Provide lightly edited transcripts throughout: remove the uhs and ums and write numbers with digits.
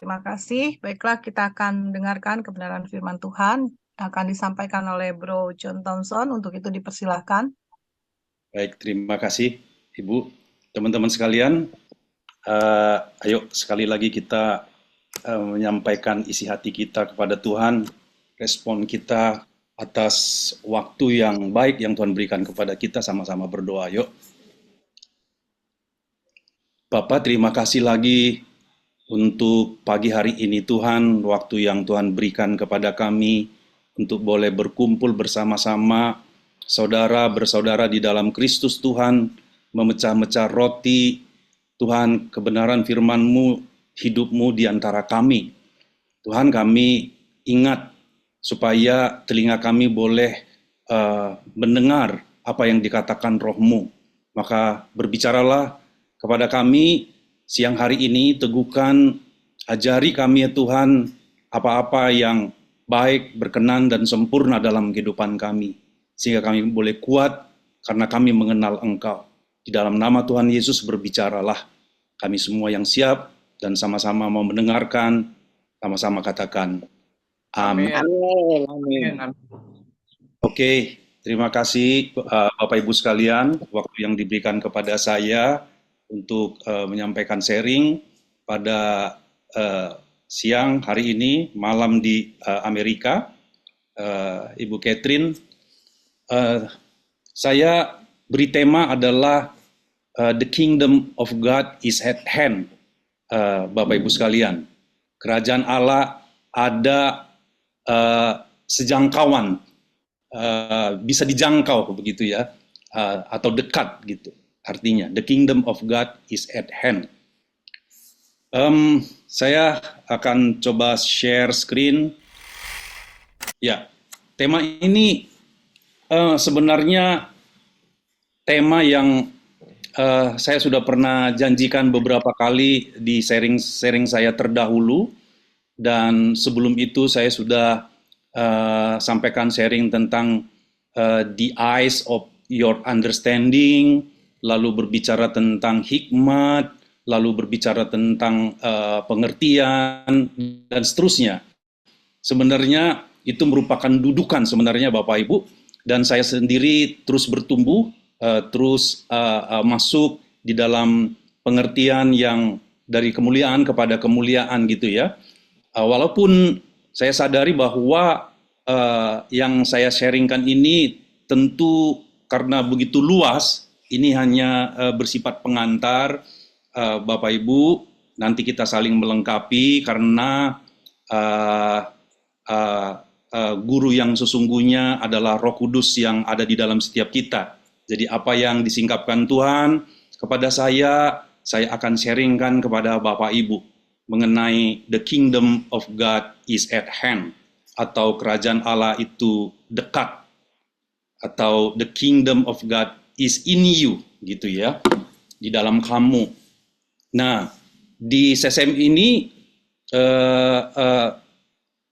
Terima kasih. Baiklah, kita akan dengarkan kebenaran firman Tuhan. Akan disampaikan oleh Bro John Thompson. Untuk itu dipersilahkan. Baik, terima kasih Ibu. Teman-teman sekalian, ayo sekali lagi kita menyampaikan isi hati kita kepada Tuhan, respon kita atas waktu yang baik yang Tuhan berikan kepada kita, sama-sama berdoa yuk. Bapak, terima kasih lagi untuk pagi hari ini Tuhan, waktu yang Tuhan berikan kepada kami untuk boleh berkumpul bersama-sama saudara bersaudara di dalam Kristus Tuhan, memecah-mecah roti. Tuhan, kebenaran firman-Mu, hidup-Mu di antara kami. Tuhan, kami ingat supaya telinga kami boleh mendengar apa yang dikatakan Roh-Mu. Maka berbicaralah kepada kami siang hari ini, teguhkan, ajari kami ya Tuhan, apa-apa yang baik, berkenan, dan sempurna dalam kehidupan kami. Sehingga kami boleh kuat karena kami mengenal Engkau. Di dalam nama Tuhan Yesus berbicaralah. Kami semua yang siap dan sama-sama mau mendengarkan, sama-sama katakan amin. Amin. Oke, terima kasih Bapak Ibu sekalian, waktu yang diberikan kepada saya untuk menyampaikan sharing pada siang hari ini, malam di Amerika. Ibu Catherine, saya beri tema adalah The Kingdom of God is at hand. Bapak Ibu sekalian, kerajaan Allah ada sejangkauan, bisa dijangkau begitu ya, atau dekat gitu. Artinya, the kingdom of God is at hand. Saya akan coba share screen. Ya, tema ini sebenarnya tema yang saya sudah pernah janjikan beberapa kali di sharing saya terdahulu, dan sebelum itu saya sudah sampaikan sharing tentang the eyes of your understanding, lalu berbicara tentang hikmat, lalu berbicara tentang pengertian, dan seterusnya. Sebenarnya itu merupakan dudukan sebenarnya Bapak Ibu, dan saya sendiri terus bertumbuh, terus masuk di dalam pengertian yang dari kemuliaan kepada kemuliaan gitu ya. Walaupun saya sadari bahwa yang saya sharingkan ini tentu karena begitu luas, ini hanya bersifat pengantar. Bapak Ibu, nanti kita saling melengkapi karena guru yang sesungguhnya adalah Roh Kudus yang ada di dalam setiap kita. Jadi apa yang disingkapkan Tuhan kepada saya akan sharingkan kepada Bapak Ibu mengenai the kingdom of God is at hand, atau kerajaan Allah itu dekat, atau the kingdom of God is in you, gitu ya, di dalam kamu. Nah, di SESEM ini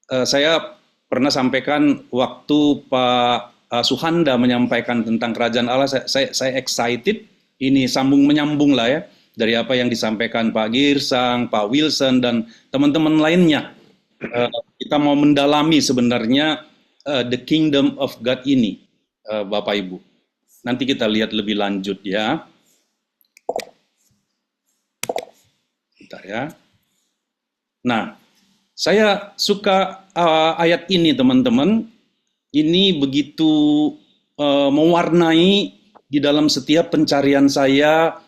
saya pernah sampaikan waktu Pak Suhanda menyampaikan tentang kerajaan Allah, saya excited, ini sambung menyambung lah ya, dari apa yang disampaikan Pak Girsang, Pak Wilson, dan teman-teman lainnya. Kita mau mendalami sebenarnya the kingdom of God ini, Bapak Ibu. Nanti kita lihat lebih lanjut ya. Bentar ya. Nah, saya suka ayat ini teman-teman. Ini begitu mewarnai di dalam setiap pencarian saya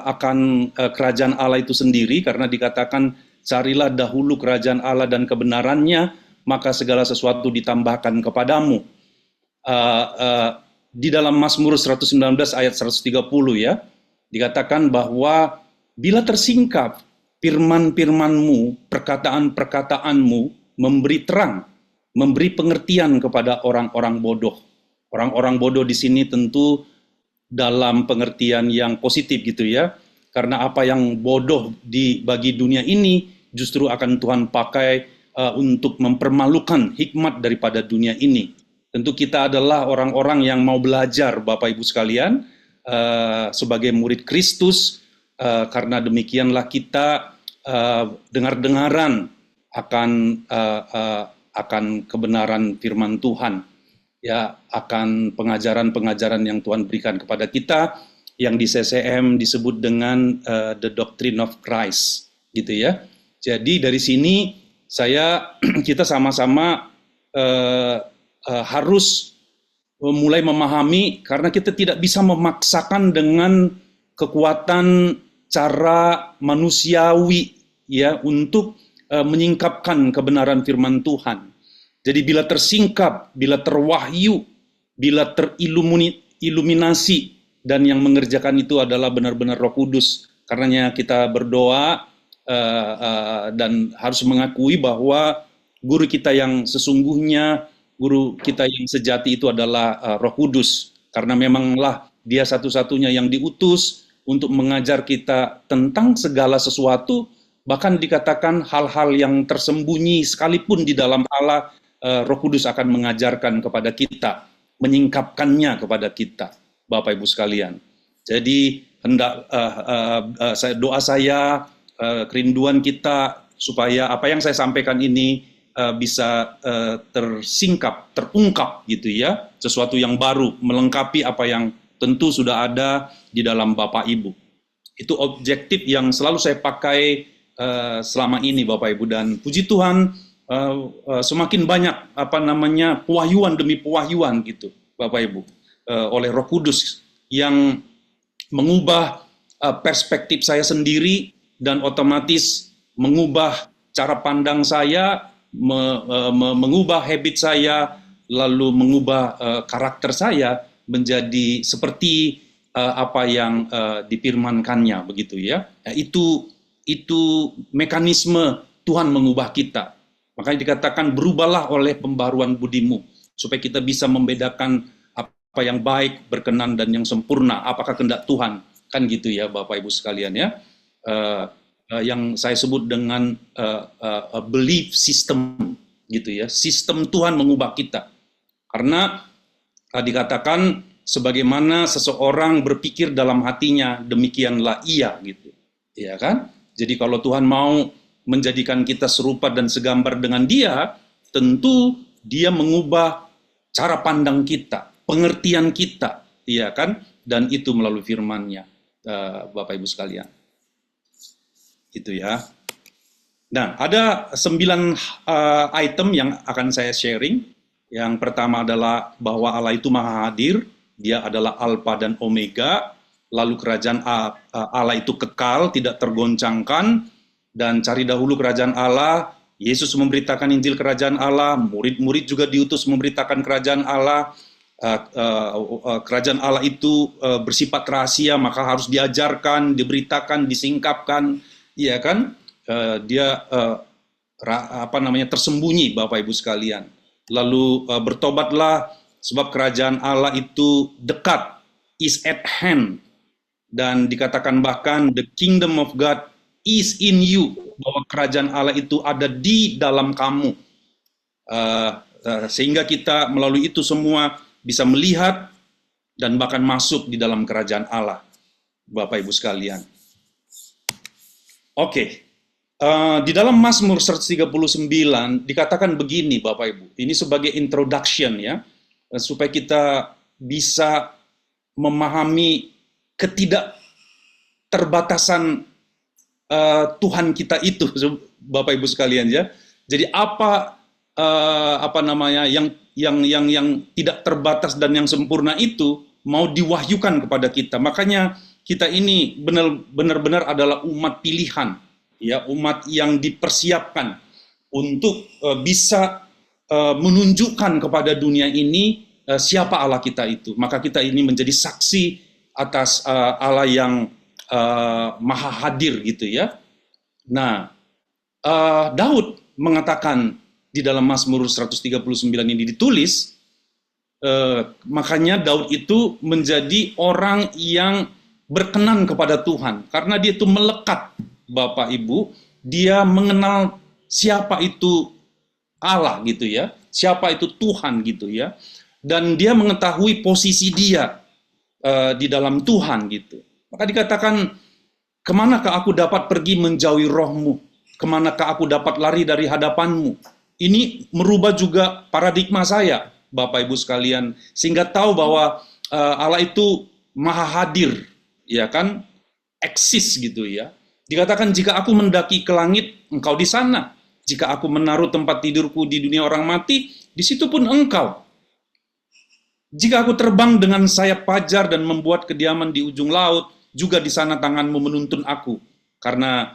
akan kerajaan Allah itu sendiri, karena dikatakan carilah dahulu kerajaan Allah dan kebenarannya, maka segala sesuatu ditambahkan kepadamu. Di dalam Mazmur 119 ayat 130 ya, dikatakan bahwa bila tersingkap firman-firman-Mu, perkataan-perkataanmu memberi terang, memberi pengertian kepada orang-orang bodoh. Orang-orang bodoh di sini tentu dalam pengertian yang positif gitu ya. Karena apa yang bodoh bagi dunia ini justru akan Tuhan pakai untuk mempermalukan hikmat daripada dunia ini. Tentu kita adalah orang-orang yang mau belajar, Bapak Ibu sekalian, sebagai murid Kristus, karena demikianlah kita dengar-dengaran akan akan kebenaran firman Tuhan, ya, akan pengajaran-pengajaran yang Tuhan berikan kepada kita, yang di CCM disebut dengan the doctrine of Christ, gitu ya. Jadi dari sini kita sama-sama harus mulai memahami, karena kita tidak bisa memaksakan dengan kekuatan cara manusiawi, ya, untuk menyingkapkan kebenaran firman Tuhan. Jadi bila tersingkap, bila terwahyu, bila teriluminasi, dan yang mengerjakan itu adalah benar-benar Roh Kudus. Karenanya kita berdoa dan harus mengakui bahwa guru kita yang sesungguhnya, guru kita yang sejati itu adalah Roh Kudus. Karena memanglah Dia satu-satunya yang diutus untuk mengajar kita tentang segala sesuatu, bahkan dikatakan hal-hal yang tersembunyi sekalipun di dalam Allah, Roh Kudus akan mengajarkan kepada kita, menyingkapkannya kepada kita, Bapak Ibu sekalian. Jadi doa saya, kerinduan kita supaya apa yang saya sampaikan ini bisa tersingkap, terungkap gitu ya, sesuatu yang baru, melengkapi apa yang tentu sudah ada di dalam Bapak Ibu. Itu objektif yang selalu saya pakai selama ini, Bapak Ibu, dan puji Tuhan semakin banyak pewahyuan demi pewahyuan gitu, Bapak Ibu, oleh Roh Kudus yang mengubah perspektif saya sendiri dan otomatis mengubah cara pandang saya, mengubah habit saya, lalu mengubah karakter saya menjadi seperti apa yang difirmankannya, begitu ya. Itu mekanisme Tuhan mengubah kita. Makanya dikatakan berubahlah oleh pembaruan budimu, supaya kita bisa membedakan apa yang baik, berkenan, dan yang sempurna, apakah kehendak Tuhan. Kan gitu ya Bapak Ibu sekalian ya. Yang saya sebut dengan belief system gitu ya. Sistem Tuhan mengubah kita. Karena dikatakan sebagaimana seseorang berpikir dalam hatinya, demikianlah ia gitu. Ya kan? Jadi kalau Tuhan mau menjadikan kita serupa dan segambar dengan Dia, tentu Dia mengubah cara pandang kita, pengertian kita, ya kan? Dan itu melalui firman-Nya, Bapak Ibu sekalian. Itu ya. Nah, ada 9 item yang akan saya sharing. Yang pertama adalah bahwa Allah itu maha hadir, Dia adalah Alfa dan Omega, lalu kerajaan Allah itu kekal, tidak tergoncangkan, dan cari dahulu kerajaan Allah. Yesus memberitakan Injil kerajaan Allah, murid-murid juga diutus memberitakan kerajaan Allah. Kerajaan Allah itu bersifat rahasia, maka harus diajarkan, diberitakan, disingkapkan, ya kan? Dia tersembunyi, Bapak Ibu sekalian. Lalu bertobatlah, sebab kerajaan Allah itu dekat, is at hand. Dan dikatakan bahkan the kingdom of God is in you, bahwa kerajaan Allah itu ada di dalam kamu. Sehingga kita melalui itu semua bisa melihat dan bahkan masuk di dalam kerajaan Allah, Bapak Ibu sekalian. Oke. Di dalam Mazmur 139 dikatakan begini, Bapak Ibu. Ini sebagai introduction ya, supaya kita bisa memahami ketidakterbatasan Tuhan kita itu, Bapak Ibu sekalian ya. Jadi yang tidak terbatas dan yang sempurna itu mau diwahyukan kepada kita. Makanya kita ini benar-benar adalah umat pilihan, ya, umat yang dipersiapkan untuk bisa menunjukkan kepada dunia ini siapa Allah kita itu. Maka kita ini menjadi saksi atas Allah yang maha hadir gitu ya. Nah, Daud mengatakan di dalam Mazmur 139 ini ditulis, makanya Daud itu menjadi orang yang berkenan kepada Tuhan karena dia itu melekat, Bapak Ibu, dia mengenal siapa itu Allah gitu ya, siapa itu Tuhan gitu ya, dan dia mengetahui posisi dia di dalam Tuhan gitu. Maka dikatakan Kemanakah aku dapat pergi menjauhi rohmu? Kemanakah aku dapat lari dari hadapanmu? Ini merubah juga paradigma saya, Bapak Ibu sekalian, sehingga tahu bahwa Allah itu maha hadir, ya kan, eksis gitu ya. Dikatakan jika aku mendaki ke langit, engkau di sana. Jika aku menaruh tempat tidurku di dunia orang mati, di situ pun engkau. Jika aku terbang dengan sayap fajar dan membuat kediaman di ujung laut, juga di sana tanganmu menuntun aku. Karena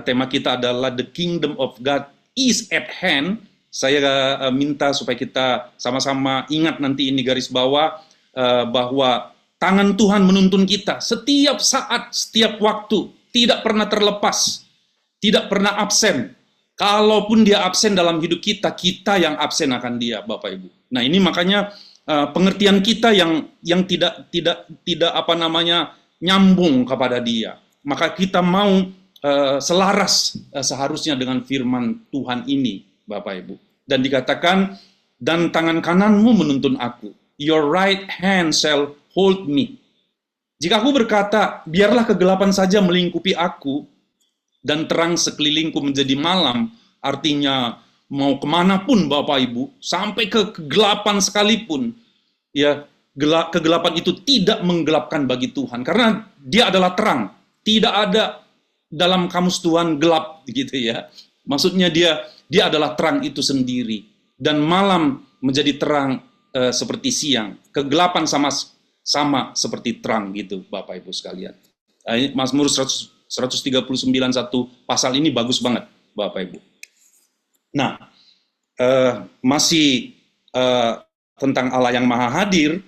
tema kita adalah The Kingdom of God is at hand. Saya minta supaya kita sama-sama ingat nanti ini garis bawah, bahwa tangan Tuhan menuntun kita setiap saat, setiap waktu, tidak pernah terlepas, tidak pernah absen. Kalaupun dia absen dalam hidup kita, kita yang absen akan dia, Bapak Ibu. Nah, ini makanya pengertian kita yang tidak apa namanya nyambung kepada dia. Maka kita mau selaras seharusnya dengan firman Tuhan ini, Bapak Ibu. Dan dikatakan, dan tangan kananmu menuntun aku. Your right hand shall hold me. Jika aku berkata, biarlah kegelapan saja melingkupi aku, dan terang sekelilingku menjadi malam, artinya mau kemanapun Bapak Ibu, sampai ke kegelapan sekalipun, ya kegelapan itu tidak menggelapkan bagi Tuhan, karena dia adalah terang. Tidak ada dalam kamus Tuhan gelap, gitu ya. Maksudnya dia adalah terang itu sendiri, dan malam menjadi terang seperti siang, kegelapan sama seperti terang gitu, Bapak Ibu sekalian. Mazmur 139 satu pasal ini bagus banget, Bapak Ibu. Nah, masih tentang Allah yang Maha Hadir,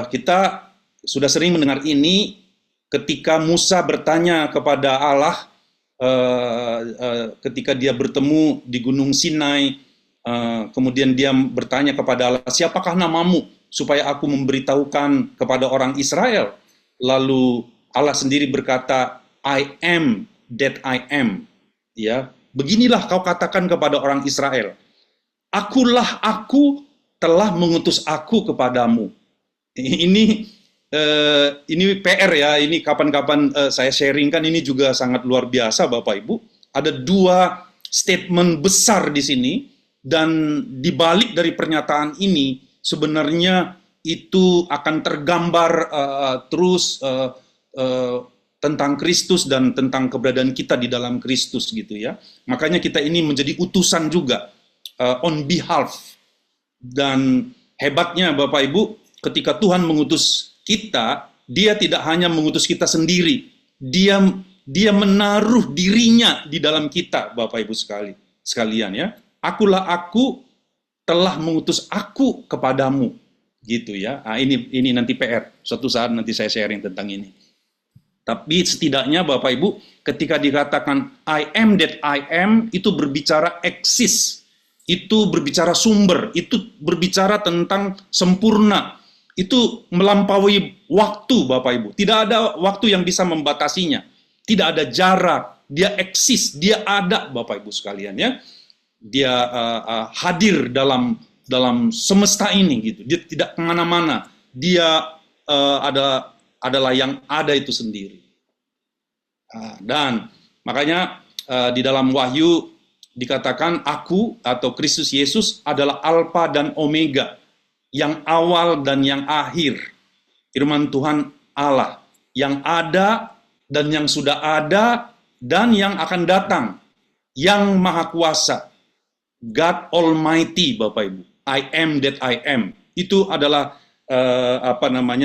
kita sudah sering mendengar ini ketika Musa bertanya kepada Allah, ketika dia bertemu di Gunung Sinai, kemudian dia bertanya kepada Allah, siapakah namamu supaya aku memberitahukan kepada orang Israel? Lalu Allah sendiri berkata, I am that I am. Ya, beginilah kau katakan kepada orang Israel, akulah aku, telah mengutus aku kepadamu. Ini PR ya, ini kapan-kapan saya sharingkan, ini juga sangat luar biasa Bapak Ibu. Ada dua statement besar di sini, dan dibalik dari pernyataan ini sebenarnya itu akan tergambar terus tentang Kristus dan tentang keberadaan kita di dalam Kristus gitu ya. Makanya kita ini menjadi utusan juga on behalf. Dan hebatnya Bapak Ibu, ketika Tuhan mengutus kita, dia tidak hanya mengutus kita sendiri, dia menaruh dirinya di dalam kita, Bapak Ibu sekalian ya. Akulah aku, telah mengutus aku kepadamu, gitu ya. Nah, ini nanti PR, suatu saat nanti saya sharing tentang ini. Tapi setidaknya Bapak Ibu, ketika dikatakan I am that I am, itu berbicara eksis, itu berbicara sumber, itu berbicara tentang sempurna, itu melampaui waktu Bapak Ibu. Tidak ada waktu yang bisa membatasinya, tidak ada jarak, dia eksis, dia ada Bapak Ibu sekalian ya. Dia hadir dalam semesta ini gitu. Dia tidak kemana-mana. Dia adalah yang ada itu sendiri. Dan makanya di dalam Wahyu dikatakan aku atau Kristus Yesus adalah Alfa dan Omega, yang awal dan yang akhir. Firman Tuhan Allah yang ada dan yang sudah ada dan yang akan datang, yang maha kuasa, God Almighty, Bapak Ibu. I am that I am. Itu adalah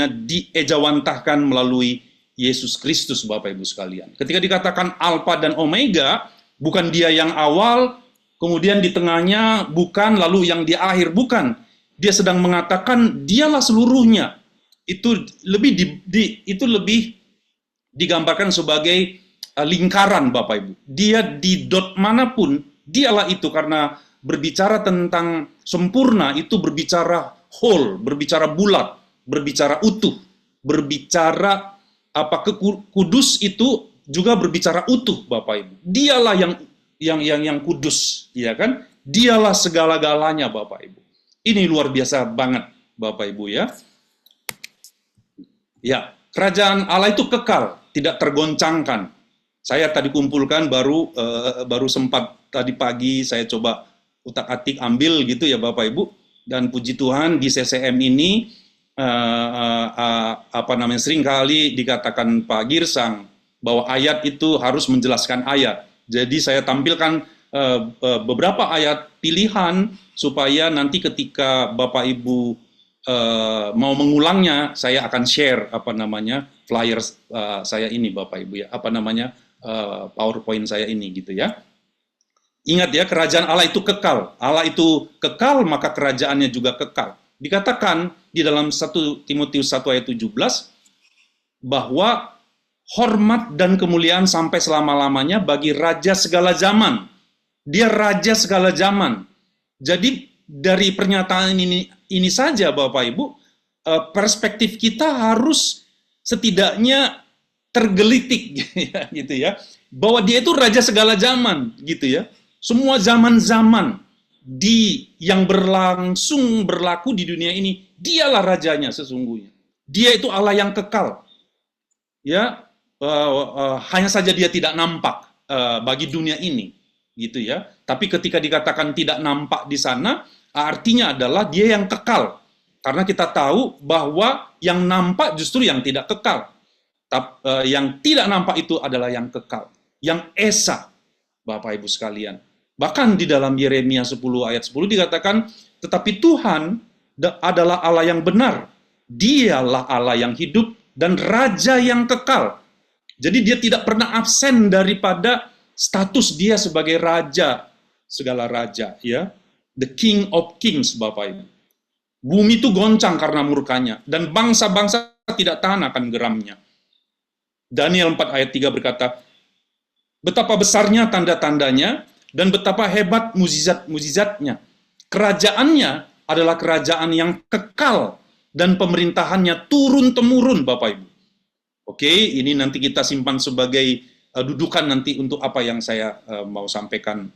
diejawantahkan melalui Yesus Kristus, Bapak Ibu sekalian. Ketika dikatakan Alfa dan Omega, bukan dia yang awal, kemudian di tengahnya bukan, lalu yang di akhir bukan. Dia sedang mengatakan dialah seluruhnya. Itu lebih digambarkan sebagai lingkaran, Bapak Ibu. Dia di dot manapun, dialah itu, karena berbicara tentang sempurna itu berbicara whole, berbicara bulat, berbicara utuh, berbicara kudus itu juga berbicara utuh, Bapak Ibu. Dialah yang kudus, ya kan? Dialah segala-galanya, Bapak Ibu. Ini luar biasa banget, Bapak Ibu ya. Ya, kerajaan Allah itu kekal, tidak tergoncangkan. Saya tadi kumpulkan baru sempat tadi pagi saya coba utak-atik ambil gitu ya Bapak Ibu, dan puji Tuhan di CCM ini seringkali dikatakan Pak Girsang bahwa ayat itu harus menjelaskan ayat. Jadi saya tampilkan beberapa ayat pilihan supaya nanti ketika Bapak Ibu mau mengulangnya, saya akan share flyers saya ini Bapak Ibu ya, PowerPoint saya ini gitu ya. Ingat ya, kerajaan Allah itu kekal. Allah itu kekal, maka kerajaannya juga kekal. Dikatakan di dalam 1 Timotius 1 ayat 17 bahwa hormat dan kemuliaan sampai selama-lamanya bagi raja segala zaman. Dia raja segala zaman. Jadi dari pernyataan ini saja Bapak Ibu, perspektif kita harus setidaknya tergelitik gitu ya, bahwa dia itu raja segala zaman gitu ya. Semua zaman-zaman yang berlaku di dunia ini, dialah rajanya sesungguhnya. Dia itu Allah yang kekal. Ya, hanya saja dia tidak nampak bagi dunia ini, gitu ya. Tapi ketika dikatakan tidak nampak di sana, artinya adalah dia yang kekal. Karena kita tahu bahwa yang nampak justru yang tidak kekal. Yang tidak nampak itu adalah yang kekal, yang esa, Bapak Ibu sekalian. Bahkan di dalam Yeremia 10 ayat 10 dikatakan, tetapi Tuhan adalah Allah yang benar. Dialah Allah yang hidup dan raja yang kekal. Jadi dia tidak pernah absen daripada status dia sebagai raja, segala raja ya. The King of Kings, Bapak Ibu. Bumi itu goncang karena murkanya, dan bangsa-bangsa tidak tahan akan geramnya. Daniel 4 ayat 3 berkata, betapa besarnya tanda-tandanya, dan betapa hebat mukjizat-mukjizatnya. Kerajaannya adalah kerajaan yang kekal, dan pemerintahannya turun-temurun, Bapak Ibu. Oke, ini nanti kita simpan sebagai dudukan nanti untuk apa yang saya mau sampaikan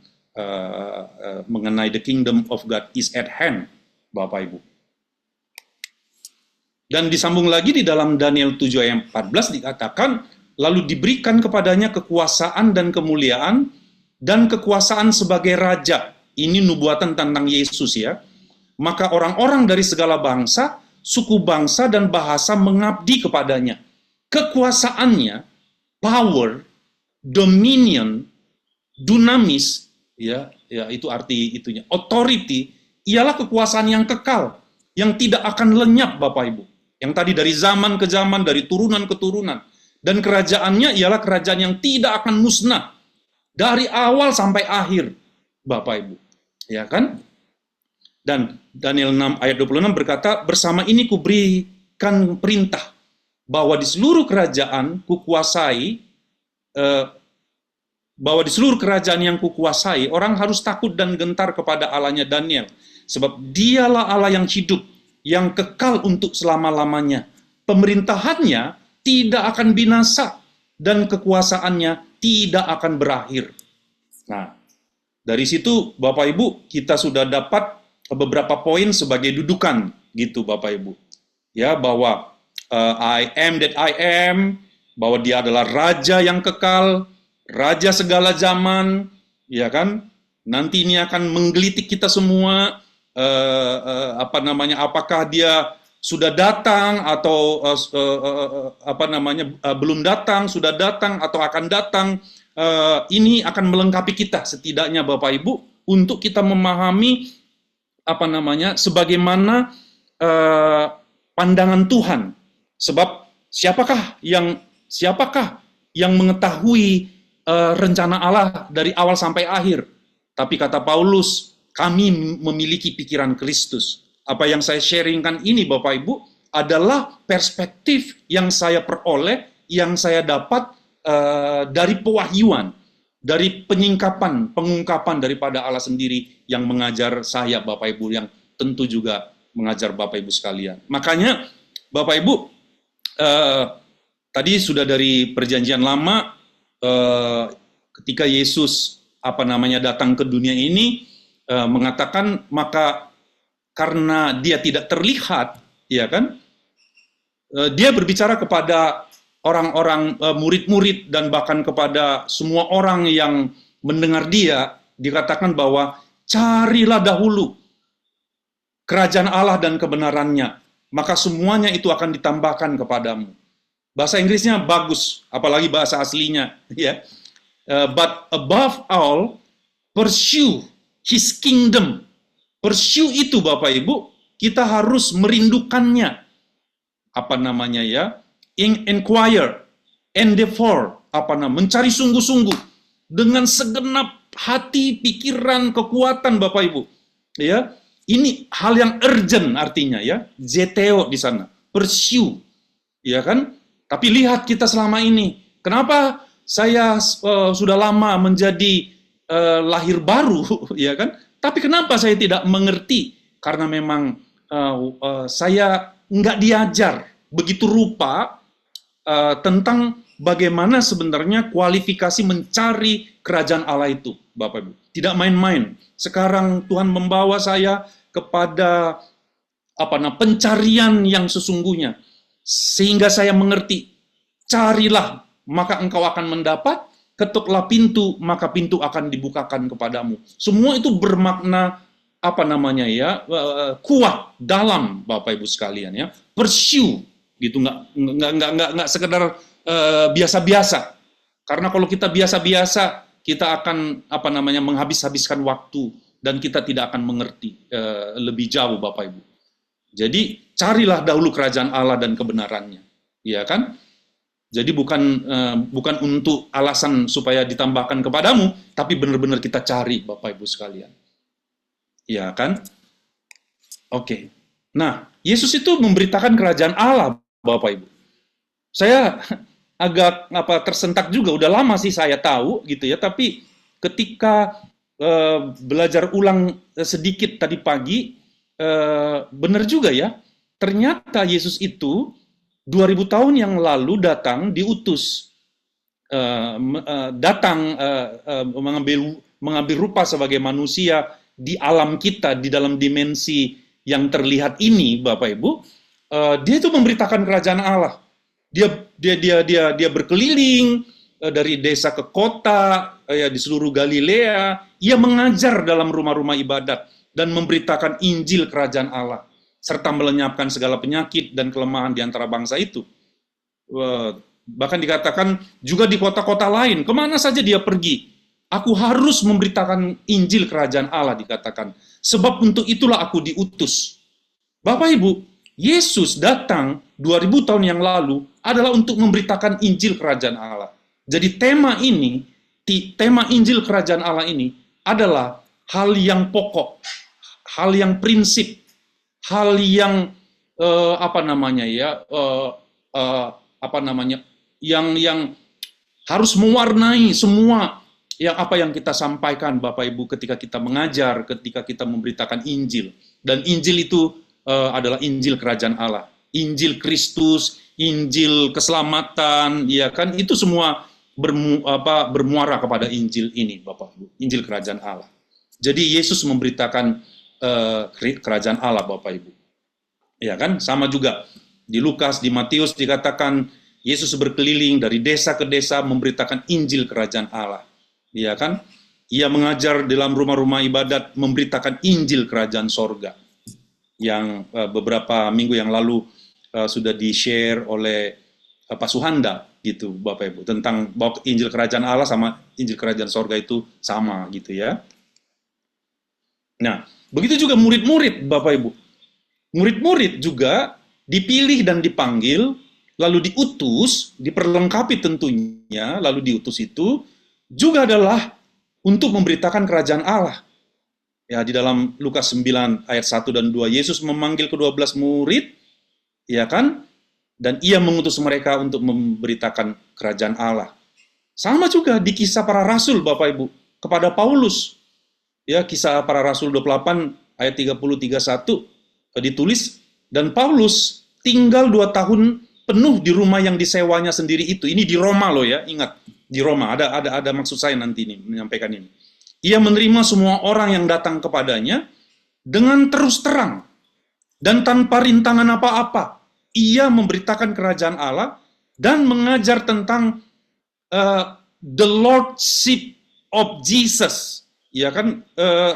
mengenai the kingdom of God is at hand, Bapak Ibu. Dan disambung lagi di dalam Daniel 7 ayat 14 dikatakan, lalu diberikan kepadanya kekuasaan dan kemuliaan, dan kekuasaan sebagai raja. Ini nubuatan tentang Yesus ya. Maka orang-orang dari segala bangsa, suku bangsa, dan bahasa mengabdi kepadanya. Kekuasaannya, power, dominion, dunamis, ya itu arti itunya, authority, ialah kekuasaan yang kekal, yang tidak akan lenyap Bapak Ibu. Yang tadi dari zaman ke zaman, dari turunan ke turunan. Dan kerajaannya ialah kerajaan yang tidak akan musnah. Dari awal sampai akhir, Bapak Ibu. Ya kan? Dan Daniel 6 ayat 26 berkata, bersama ini kuberikan perintah, bahwa di seluruh kerajaan kukuasai, yang kukuasai, orang harus takut dan gentar kepada Allahnya Daniel. Sebab dialah Allah yang hidup, yang kekal untuk selama-lamanya. Pemerintahannya tidak akan binasa, dan kekuasaannya tidak akan berakhir. Nah, dari situ Bapak Ibu kita sudah dapat beberapa poin sebagai dudukan gitu Bapak Ibu. Ya, bahwa I am that I am, bahwa dia adalah raja yang kekal, raja segala zaman, ya kan? Nanti ini akan menggelitik kita semua, apakah dia sudah datang atau belum datang, sudah datang atau akan datang. Ini akan melengkapi kita setidaknya Bapak Ibu untuk kita memahami sebagaimana pandangan Tuhan. Sebab siapakah yang mengetahui rencana Allah dari awal sampai akhir? Tapi kata Paulus, kami memiliki pikiran Kristus. Apa yang saya sharingkan ini Bapak Ibu adalah perspektif yang saya peroleh, yang saya dapat dari pewahyuan, dari pengungkapan daripada Allah sendiri yang mengajar saya Bapak Ibu, yang tentu juga mengajar Bapak Ibu sekalian. Makanya Bapak Ibu, tadi sudah dari perjanjian lama, ketika Yesus datang ke dunia ini, mengatakan maka karena dia tidak terlihat, ya kan? Dia berbicara kepada orang-orang murid-murid dan bahkan kepada semua orang yang mendengar dia, dikatakan bahwa carilah dahulu kerajaan Allah dan kebenarannya, maka semuanya itu akan ditambahkan kepadamu. Bahasa Inggrisnya bagus, apalagi bahasa aslinya, ya. But above all, pursue His kingdom. Pursue itu Bapak Ibu, kita harus merindukannya. Apa namanya ya? Inquire, endeavor, mencari sungguh-sungguh dengan segenap hati, pikiran, kekuatan Bapak Ibu. Ya, ini hal yang urgent artinya ya, zeteo di sana, pursue, ya kan? Tapi lihat kita selama ini, kenapa saya sudah lama menjadi lahir baru, ya kan? Tapi kenapa saya tidak mengerti? Karena memang saya nggak diajar begitu rupa tentang bagaimana sebenarnya kualifikasi mencari kerajaan Allah itu, Bapak Ibu. Tidak main-main. Sekarang Tuhan membawa saya kepada pencarian yang sesungguhnya, sehingga saya mengerti, carilah maka engkau akan mendapat, ketuklah pintu maka pintu akan dibukakan kepadamu. Semua itu bermakna kuat dalam Bapak Ibu sekalian ya. Pursue gitu, nggak sekedar biasa-biasa. Karena kalau kita biasa-biasa, kita akan menghabis-habiskan waktu dan kita tidak akan mengerti lebih jauh Bapak Ibu. Jadi carilah dahulu kerajaan Allah dan kebenarannya, ya kan? Jadi bukan untuk alasan supaya ditambahkan kepadamu, tapi benar-benar kita cari Bapak Ibu sekalian, ya kan? Oke. Nah, Yesus itu memberitakan kerajaan Allah Bapak Ibu. Saya agak tersentak juga, udah lama sih saya tahu gitu ya, tapi ketika belajar ulang sedikit tadi pagi, benar juga ya, ternyata Yesus itu 2000 tahun yang lalu datang, diutus, mengambil rupa sebagai manusia di alam kita, di dalam dimensi yang terlihat ini, Bapak Ibu. Dia itu memberitakan kerajaan Allah. Dia berkeliling dari desa ke kota, ya, di seluruh Galilea. Ia mengajar dalam rumah-rumah ibadat dan memberitakan Injil kerajaan Allah, serta melenyapkan segala penyakit dan kelemahan di antara bangsa itu. Bahkan dikatakan juga di kota-kota lain, kemana saja dia pergi, aku harus memberitakan Injil kerajaan Allah, dikatakan. Sebab untuk itulah aku diutus. Bapak Ibu, Yesus datang 2000 tahun yang lalu adalah untuk memberitakan Injil kerajaan Allah. Jadi tema Injil kerajaan Allah ini adalah hal yang pokok, hal yang prinsip, hal yang yang harus mewarnai semua yang kita sampaikan Bapak Ibu ketika kita mengajar, ketika kita memberitakan Injil. Dan Injil itu adalah Injil kerajaan Allah, Injil Kristus, Injil keselamatan, ya kan? Itu semua bermuara kepada Injil ini, Bapak Ibu, Injil kerajaan Allah. Jadi Yesus memberitakan kerajaan Allah, Bapak Ibu. Ya kan? Sama juga di Lukas, di Matius dikatakan Yesus berkeliling dari desa ke desa memberitakan Injil kerajaan Allah. Ya kan? Ia mengajar dalam rumah-rumah ibadat memberitakan Injil kerajaan sorga. Yang beberapa minggu yang lalu sudah di-share oleh Pak Suhanda gitu, Bapak Ibu, tentang bahwa Injil kerajaan Allah sama Injil kerajaan sorga itu sama gitu ya. Nah, begitu juga murid-murid, Bapak Ibu. Murid-murid juga dipilih dan dipanggil, lalu diutus, diperlengkapi tentunya, lalu diutus itu juga adalah untuk memberitakan kerajaan Allah. Ya, di dalam Lukas 9 ayat 1 dan 2, Yesus memanggil ke-12 murid, ya kan? Dan ia mengutus mereka untuk memberitakan kerajaan Allah. Sama juga di Kisah Para Rasul, Bapak Ibu, kepada Paulus. Ya, Kisah Para Rasul 28 ayat 30-31 ditulis, dan Paulus tinggal 2 tahun penuh di rumah yang disewanya sendiri itu. Ini di Roma loh ya, ingat, di Roma. Ada maksud saya nanti ini menyampaikan ini. Ia menerima semua orang yang datang kepadanya dengan terus terang dan tanpa rintangan apa-apa. Ia memberitakan kerajaan Allah dan mengajar tentang the lordship of Jesus, ya kan,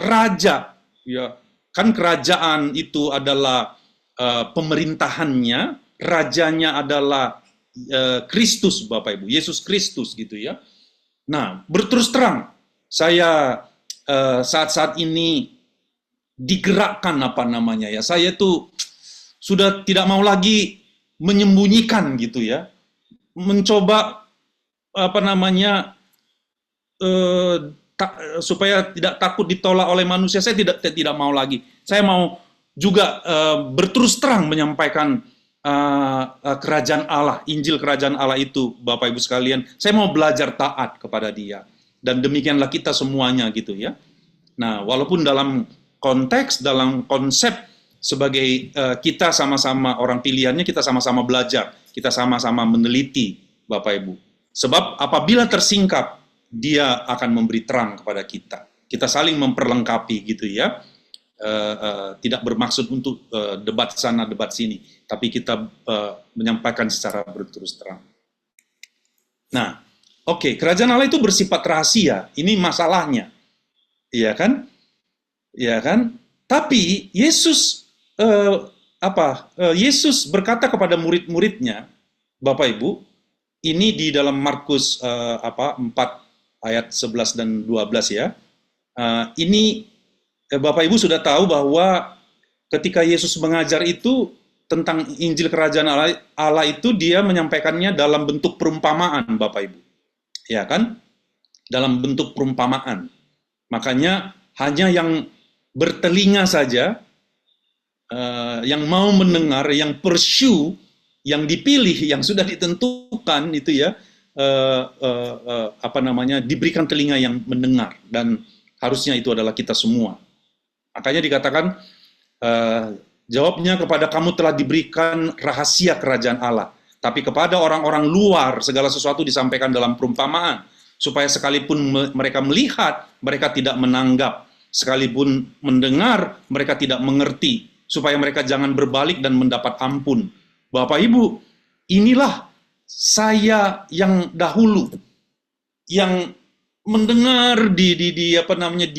raja, ya kan, kerajaan itu adalah pemerintahannya, rajanya adalah Kristus, Bapak Ibu, Yesus Kristus gitu ya. Nah, berterus terang, saya saat-saat ini digerakkan apa namanya ya, saya tuh sudah tidak mau lagi menyembunyikan gitu ya, mencoba apa namanya supaya tidak takut ditolak oleh manusia. Saya tidak mau lagi. Saya mau juga berterus terang menyampaikan kerajaan Allah, Injil kerajaan Allah itu, Bapak Ibu sekalian. Saya mau belajar taat kepada Dia, dan demikianlah kita semuanya gitu ya. Nah, walaupun dalam konteks, dalam konsep sebagai kita sama-sama orang pilihannya, kita sama-sama belajar, kita sama-sama meneliti, Bapak Ibu. Sebab apabila tersingkap, Dia akan memberi terang kepada kita. Kita saling memperlengkapi gitu ya. Tidak bermaksud untuk debat sana, debat sini, tapi kita menyampaikan secara berterus terang. Nah, oke, kerajaan Allah itu bersifat rahasia. Ini masalahnya. Iya kan? Iya kan? Tapi Yesus Yesus berkata kepada murid-muridnya, Bapak Ibu, ini di dalam Markus 4 ayat 11 dan 12 ya. Ini Bapak Ibu sudah tahu bahwa ketika Yesus mengajar itu tentang Injil kerajaan Allah itu, dia menyampaikannya dalam bentuk perumpamaan, Bapak Ibu. Ya kan? Dalam bentuk perumpamaan. Makanya hanya yang bertelinga saja, yang mau mendengar, yang pursue, yang dipilih, yang sudah ditentukan itu ya, diberikan telinga yang mendengar, dan harusnya itu adalah kita semua. Makanya dikatakan, jawabnya, kepada kamu telah diberikan rahasia kerajaan Allah, tapi kepada orang-orang luar segala sesuatu disampaikan dalam perumpamaan, supaya sekalipun mereka melihat, mereka tidak menanggap, sekalipun mendengar, mereka tidak mengerti, supaya mereka jangan berbalik dan mendapat ampun. Bapak Ibu, inilah saya yang dahulu, yang mendengar di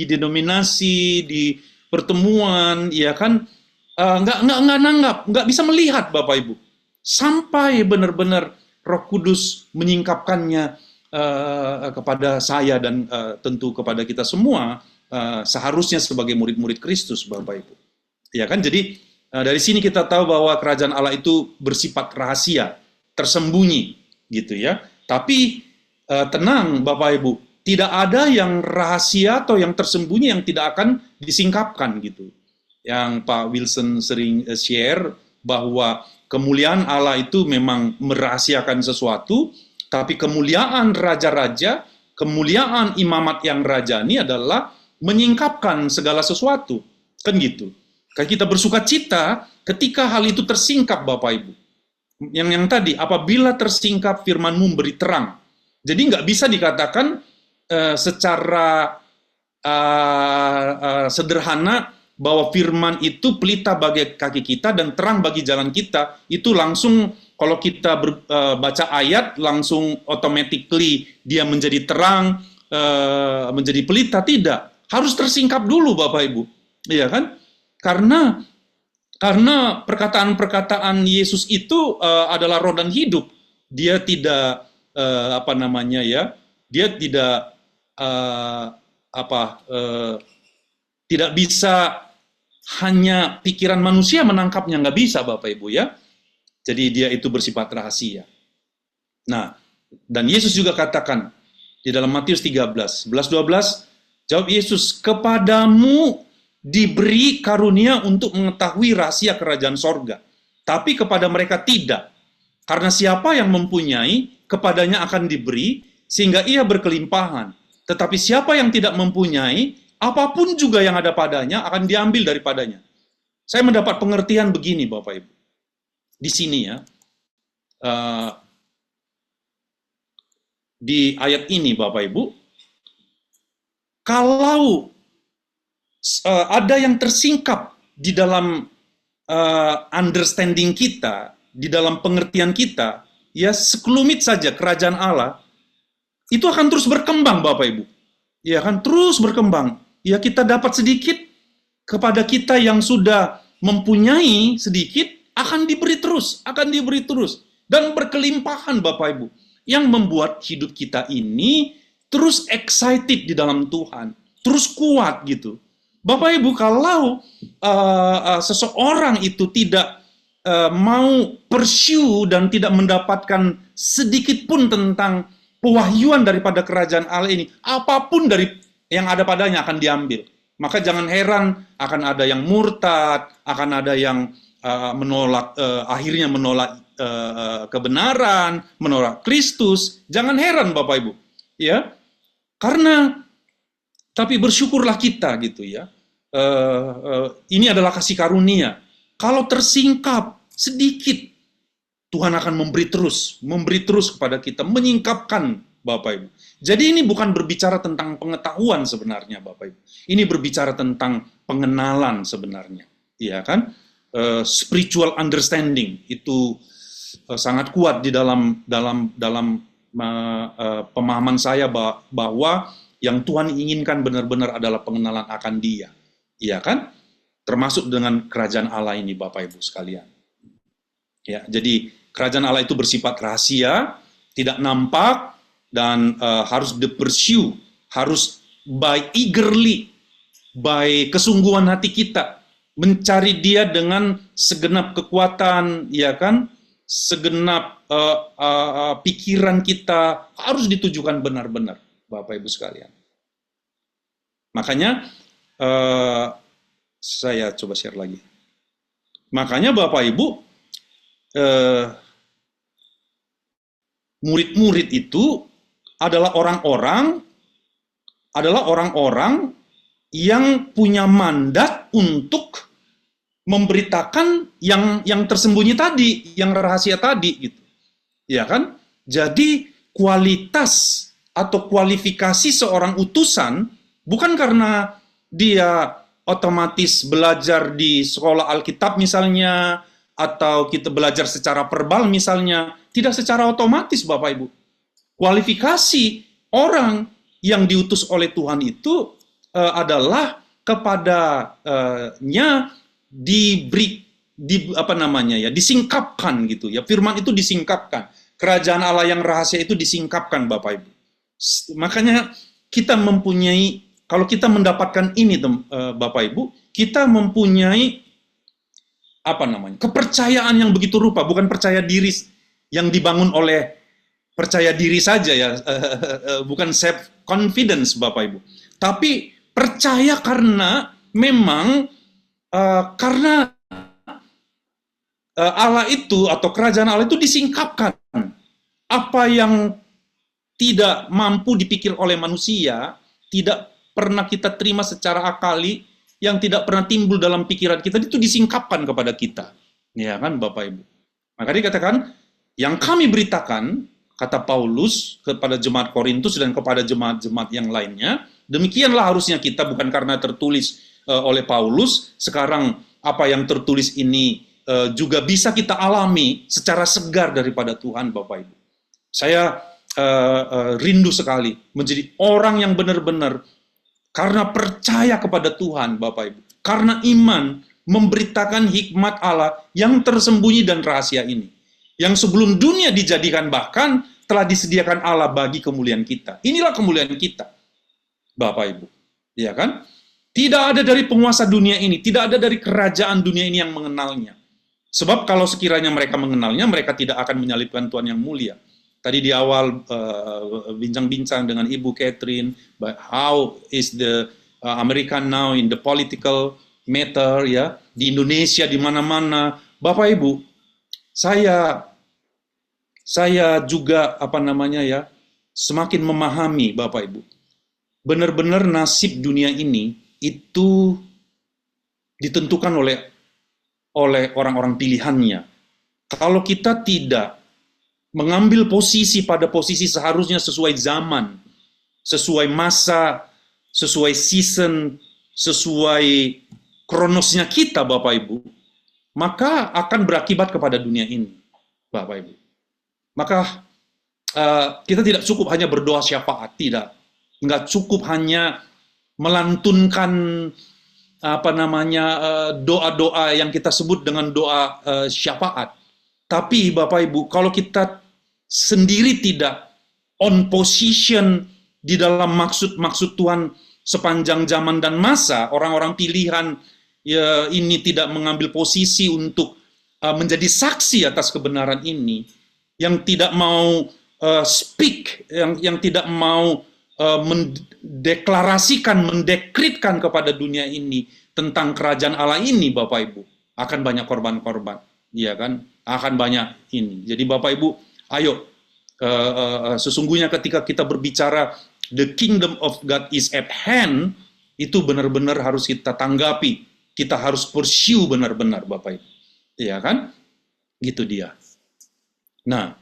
denominasi, di pertemuan, ya kan, nggak nanggap, nggak bisa melihat, Bapak Ibu, sampai benar-benar Roh Kudus menyingkapkannya kepada saya dan tentu kepada kita semua, seharusnya sebagai murid-murid Kristus, Bapak Ibu. Ya kan, jadi dari sini kita tahu bahwa kerajaan Allah itu bersifat rahasia, tersembunyi, gitu ya. Tapi tenang, Bapak Ibu, tidak ada yang rahasia atau yang tersembunyi yang tidak akan disingkapkan gitu. Yang Pak Wilson sering share bahwa kemuliaan Allah itu memang merahasiakan sesuatu, tapi kemuliaan raja-raja, kemuliaan imamat yang rajani adalah menyingkapkan segala sesuatu, kan gitu. Kita bersuka cita ketika hal itu tersingkap, Bapak Ibu. Yang tadi, apabila tersingkap firman-Mu beri terang. Jadi nggak bisa dikatakan secara sederhana bahwa firman itu pelita bagi kaki kita dan terang bagi jalan kita. Itu langsung, kalau kita baca ayat, langsung automatically dia menjadi terang, menjadi pelita. Tidak. Harus tersingkap dulu, Bapak Ibu. Iya kan? Karena perkataan-perkataan Yesus itu adalah roh dan hidup. Dia tidak dia tidak tidak bisa hanya pikiran manusia menangkapnya, nggak bisa, Bapak Ibu ya. Jadi dia itu bersifat rahasia. Nah, dan Yesus juga katakan di dalam Matius 13, 11-12, jawab Yesus, kepadamu diberi karunia untuk mengetahui rahasia kerajaan sorga, tapi kepada mereka tidak. Karena siapa yang mempunyai, kepadanya akan diberi, sehingga ia berkelimpahan. Tetapi siapa yang tidak mempunyai, apapun juga yang ada padanya akan diambil daripadanya. Saya mendapat pengertian begini, Bapak Ibu. Di sini ya, di ayat ini, Bapak Ibu, kalau ada yang tersingkap di dalam understanding kita, di dalam pengertian kita, ya sekelumit saja kerajaan Allah, itu akan terus berkembang Bapak Ibu. Ya kan, terus berkembang. Ya kita dapat sedikit, kepada kita yang sudah mempunyai sedikit, akan diberi terus, dan berkelimpahan Bapak Ibu, yang membuat hidup kita ini terus excited di dalam Tuhan, terus kuat gitu. Bapak Ibu, kalau seseorang itu tidak mau pursue dan tidak mendapatkan sedikit pun tentang pewahyuan daripada kerajaan Allah ini, apapun dari yang ada padanya akan diambil. Maka jangan heran akan ada yang murtad, akan ada yang akhirnya menolak kebenaran, menolak Kristus. Jangan heran Bapak Ibu, ya. Karena tapi bersyukurlah kita gitu ya. Ini adalah kasih karunia. Kalau tersingkap sedikit, Tuhan akan memberi terus kepada kita, menyingkapkan Bapak Ibu. Jadi ini bukan berbicara tentang pengetahuan sebenarnya Bapak Ibu. Ini berbicara tentang pengenalan sebenarnya. Iya kan? Spiritual understanding itu sangat kuat di dalam pemahaman saya bahwa yang Tuhan inginkan benar-benar adalah pengenalan akan Dia. Iya kan? Termasuk dengan kerajaan Allah ini Bapak Ibu sekalian. Ya, jadi kerajaan Allah itu bersifat rahasia, tidak nampak, dan harus di-pursue, harus by eagerly, by kesungguhan hati kita, mencari Dia dengan segenap kekuatan, ya kan? Segenap pikiran kita harus ditujukan benar-benar, Bapak Ibu sekalian. Makanya saya coba share lagi. Makanya Bapak Ibu, murid-murid itu adalah orang-orang yang punya mandat untuk memberitakan yang tersembunyi tadi, yang rahasia tadi gitu. Ya kan? Jadi kualitas atau kualifikasi seorang utusan bukan karena dia otomatis belajar di sekolah Alkitab misalnya, atau kita belajar secara verbal misalnya, tidak secara otomatis Bapak Ibu. Kualifikasi orang yang diutus oleh Tuhan itu adalah kepadanya disingkapkan gitu ya. Firman itu disingkapkan. Kerajaan Allah yang rahasia itu disingkapkan Bapak Ibu. Makanya kita mempunyai, kalau kita mendapatkan ini Bapak Ibu, kita mempunyai kepercayaan yang begitu rupa, bukan percaya diri yang dibangun oleh percaya diri saja ya, bukan self confidence Bapak Ibu. Tapi percaya karena memang karena Allah itu atau kerajaan Allah itu disingkapkan. Apa yang tidak mampu dipikir oleh manusia, tidak pernah kita terima secara akali, yang tidak pernah timbul dalam pikiran kita, itu disingkapkan kepada kita. Ya kan Bapak Ibu. Maka dikatakan, yang kami beritakan, kata Paulus kepada jemaat Korintus dan kepada jemaat-jemaat yang lainnya, demikianlah harusnya kita, bukan karena tertulis oleh Paulus, sekarang apa yang tertulis ini juga bisa kita alami secara segar daripada Tuhan Bapak Ibu. Saya rindu sekali menjadi orang yang benar-benar karena percaya kepada Tuhan Bapak Ibu, karena iman memberitakan hikmat Allah yang tersembunyi dan rahasia ini, yang sebelum dunia dijadikan bahkan telah disediakan Allah bagi kemuliaan kita. Inilah kemuliaan kita Bapak Ibu, ya kan? Tidak ada dari penguasa dunia ini, tidak ada dari kerajaan dunia ini yang mengenalnya. Sebab kalau sekiranya mereka mengenalnya, mereka tidak akan menyalibkan Tuhan yang mulia. Tadi di awal bincang-bincang dengan Ibu Catherine, how is the American now in the political matter, ya, di Indonesia, di mana-mana. Bapak Ibu, saya juga semakin memahami Bapak Ibu. Benar-benar nasib dunia ini itu ditentukan oleh orang-orang pilihannya. Kalau kita tidak mengambil posisi pada posisi seharusnya sesuai zaman, sesuai masa, sesuai season, sesuai kronosnya kita Bapak Ibu, maka akan berakibat kepada dunia ini Bapak Ibu. Maka kita tidak cukup hanya berdoa syafaat, tidak. Nggak cukup hanya melantunkan doa-doa yang kita sebut dengan doa syafaat. Tapi Bapak Ibu, kalau kita sendiri tidak on position di dalam maksud-maksud Tuhan sepanjang zaman dan masa, orang-orang pilihan ya, ini tidak mengambil posisi untuk menjadi saksi atas kebenaran ini, yang tidak mau speak, yang tidak mau mendeklarasikan, mendekritkan kepada dunia ini tentang kerajaan Allah ini, Bapak Ibu, akan banyak korban-korban, ya kan? Akan banyak ini. Jadi Bapak Ibu, ayo, sesungguhnya ketika kita berbicara the kingdom of God is at hand, itu benar-benar harus kita tanggapi, kita harus pursue benar-benar, Bapak Ibu, ya kan? Gitu dia. Nah,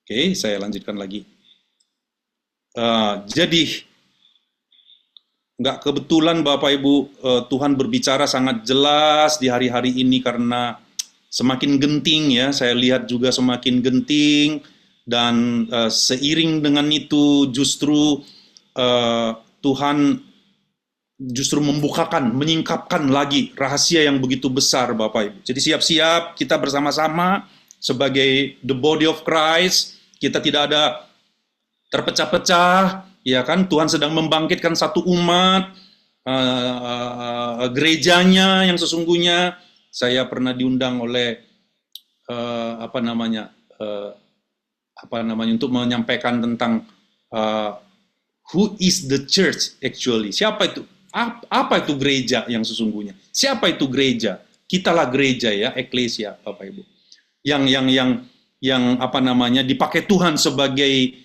oke, saya lanjutkan lagi. Jadi nggak kebetulan Bapak Ibu, Tuhan berbicara sangat jelas di hari-hari ini karena semakin genting ya, saya lihat juga semakin genting, dan seiring dengan itu justru Tuhan justru membukakan, menyingkapkan lagi rahasia yang begitu besar Bapak Ibu. Jadi siap-siap kita bersama-sama sebagai the body of Christ, kita tidak ada terpecah-pecah, ya kan? Tuhan sedang membangkitkan satu umat, gerejanya yang sesungguhnya. Saya pernah diundang oleh untuk menyampaikan tentang who is the church actually? Siapa itu? Apa itu gereja yang sesungguhnya? Siapa itu gereja? Kitalah gereja ya, eklesia, Bapak Ibu. Yang dipakai Tuhan sebagai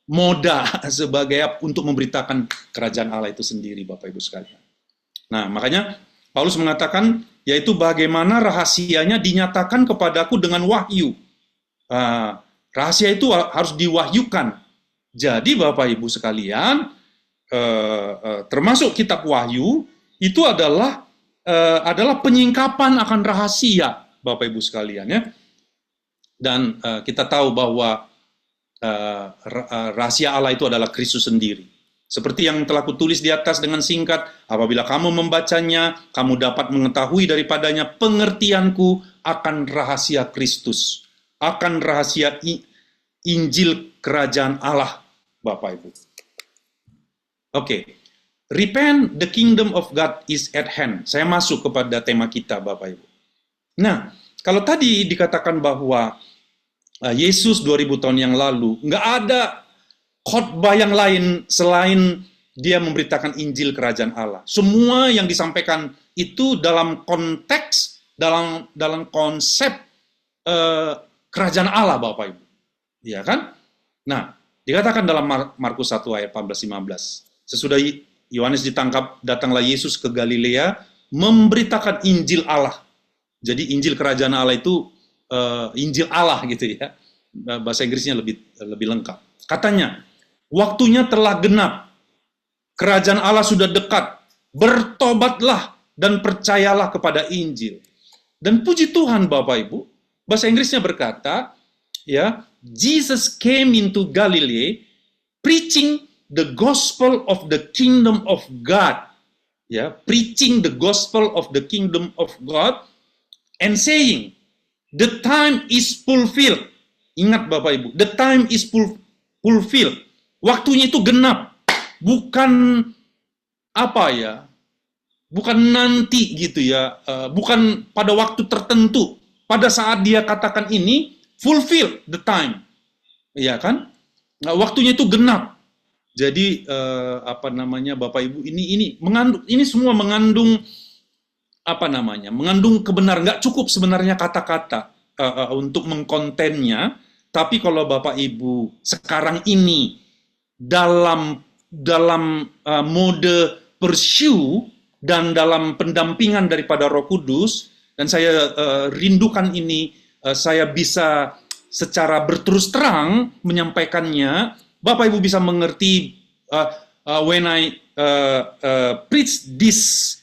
moda, sebagai untuk memberitakan kerajaan Allah itu sendiri, Bapak Ibu sekalian. Nah, makanya Paulus mengatakan, yaitu bagaimana rahasianya dinyatakan kepadaku dengan wahyu. Rahasia itu harus diwahyukan. Jadi Bapak Ibu sekalian, termasuk kitab Wahyu, itu adalah penyingkapan akan rahasia, Bapak Ibu sekalian ya. Dan kita tahu bahwa rahasia Allah itu adalah Kristus sendiri. Seperti yang telah kutulis di atas dengan singkat, apabila kamu membacanya, kamu dapat mengetahui daripadanya pengertianku akan rahasia Kristus, akan rahasia Injil kerajaan Allah, Bapak Ibu. Oke. Repent, the kingdom of God is at hand. Saya masuk kepada tema kita, Bapak Ibu. Nah, kalau tadi dikatakan bahwa Yesus 2000 tahun yang lalu, nggak ada khotbah yang lain selain dia memberitakan Injil kerajaan Allah. Semua yang disampaikan itu dalam konteks, dalam konsep kerajaan Allah, Bapak Ibu. Iya kan? Nah, dikatakan dalam Markus 1 ayat 14-15. Sesudah Yohanes ditangkap, datanglah Yesus ke Galilea memberitakan Injil Allah. Jadi Injil kerajaan Allah itu Injil Allah gitu ya. Bahasa Inggrisnya lebih lengkap. Katanya, waktunya telah genap. Kerajaan Allah sudah dekat. Bertobatlah dan percayalah kepada Injil. Dan puji Tuhan Bapak Ibu, bahasa Inggrisnya berkata, ya, Jesus came into Galilee preaching the gospel of the kingdom of God. Ya, preaching the gospel of the kingdom of God and saying, the time is fulfilled. Ingat Bapak Ibu, the time is fulfilled. Waktunya itu genap. Bukan bukan nanti gitu ya, bukan pada waktu tertentu. Pada saat dia katakan ini, fulfill the time. Ya kan? Nah, waktunya itu genap. Jadi Bapak Ibu, ini semua mengandung mengandung kebenaran. Nggak cukup sebenarnya kata-kata untuk mengkontennya, tapi kalau Bapak Ibu sekarang ini dalam mode pursue dan dalam pendampingan daripada Roh Kudus, dan saya rindukan ini, saya bisa secara berterus terang menyampaikannya, Bapak Ibu bisa mengerti when I preach this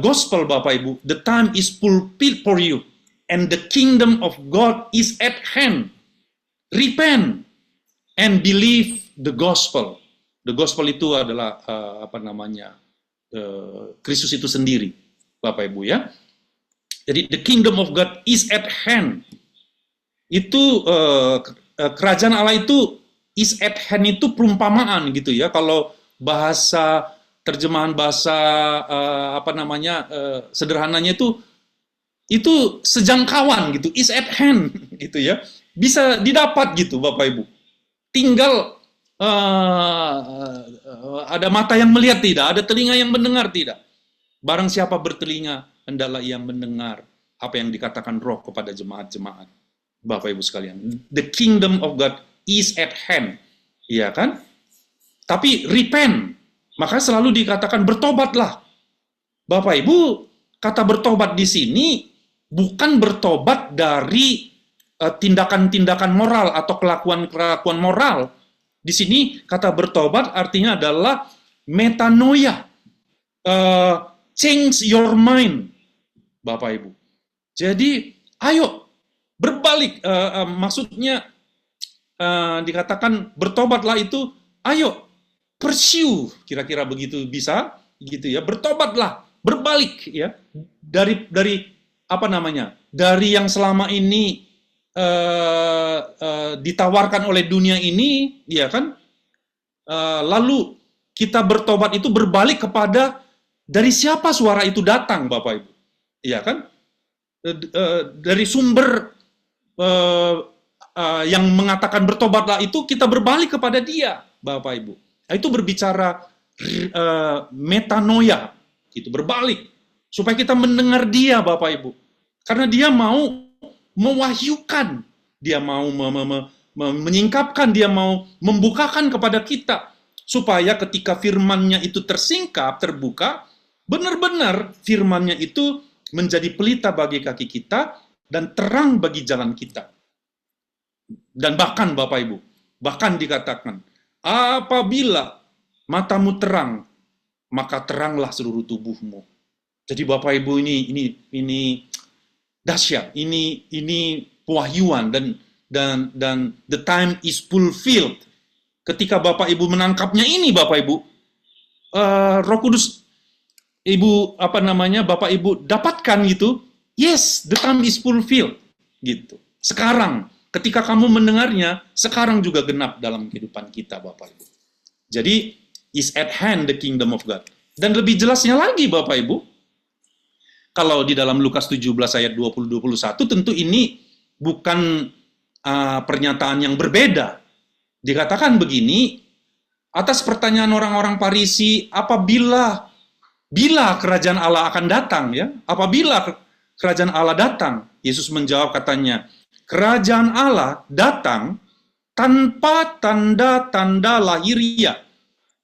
gospel, Bapak Ibu, the time is fulfilled for you. and the kingdom of God is at hand. Repent and believe the gospel. The gospel itu adalah Kristus itu sendiri, Bapak Ibu ya. Jadi the kingdom of God is at hand. Itu kerajaan Allah itu is at hand itu perumpamaan gitu ya. Kalau terjemahan bahasa sederhananya itu sejangkauan gitu, is at hand gitu ya. Bisa didapat gitu Bapak Ibu. Tinggal ada mata yang melihat tidak, ada telinga yang mendengar tidak. Barang siapa bertelinga, hendaklah ia mendengar apa yang dikatakan Roh kepada jemaat-jemaat. Bapak Ibu sekalian, the kingdom of God is at hand. Iya kan? Tapi repent, maka selalu dikatakan bertobatlah. Bapak Ibu, kata bertobat di sini bukan bertobat dari tindakan-tindakan moral atau kelakuan-kelakuan moral. Di sini kata bertobat artinya adalah metanoia, change your mind, Bapak Ibu. Jadi ayo berbalik, maksudnya dikatakan bertobatlah itu, ayo pursue, kira-kira begitu bisa, gitu ya, bertobatlah, berbalik ya dari dari yang selama ini ditawarkan oleh dunia ini, ya kan? Lalu kita bertobat itu berbalik kepada dari siapa suara itu datang, Bapak Ibu, ya kan? Dari sumber yang mengatakan bertobatlah itu kita berbalik kepada dia, Bapak Ibu. Itu berbicara metanoia, gitu, berbalik supaya kita mendengar dia, Bapak Ibu. Karena dia mau mewahyukan, dia mau menyingkapkan, dia mau membukakan kepada kita, supaya ketika firman-Nya itu tersingkap, terbuka, benar-benar firman-Nya itu menjadi pelita bagi kaki kita, dan terang bagi jalan kita. Dan bahkan Bapak Ibu, bahkan dikatakan, apabila matamu terang, maka teranglah seluruh tubuhmu. Jadi Bapak Ibu ini dahsyat, ini pewahyuan dan the time is fulfilled. Ketika Bapak Ibu menangkapnya ini, Bapak Ibu, Roh Kudus Bapak Ibu dapatkan gitu. Yes, the time is fulfilled gitu. Sekarang ketika kamu mendengarnya, sekarang juga genap dalam kehidupan kita, Bapak Ibu. Jadi is at hand the kingdom of God. Dan lebih jelasnya lagi, Bapak Ibu, kalau di dalam Lukas 17 ayat 20-21, tentu ini bukan pernyataan yang berbeda. Dikatakan begini, atas pertanyaan orang-orang Farisi, bila kerajaan Allah akan datang, ya? Apabila kerajaan Allah datang, Yesus menjawab katanya, kerajaan Allah datang tanpa tanda-tanda lahiriah.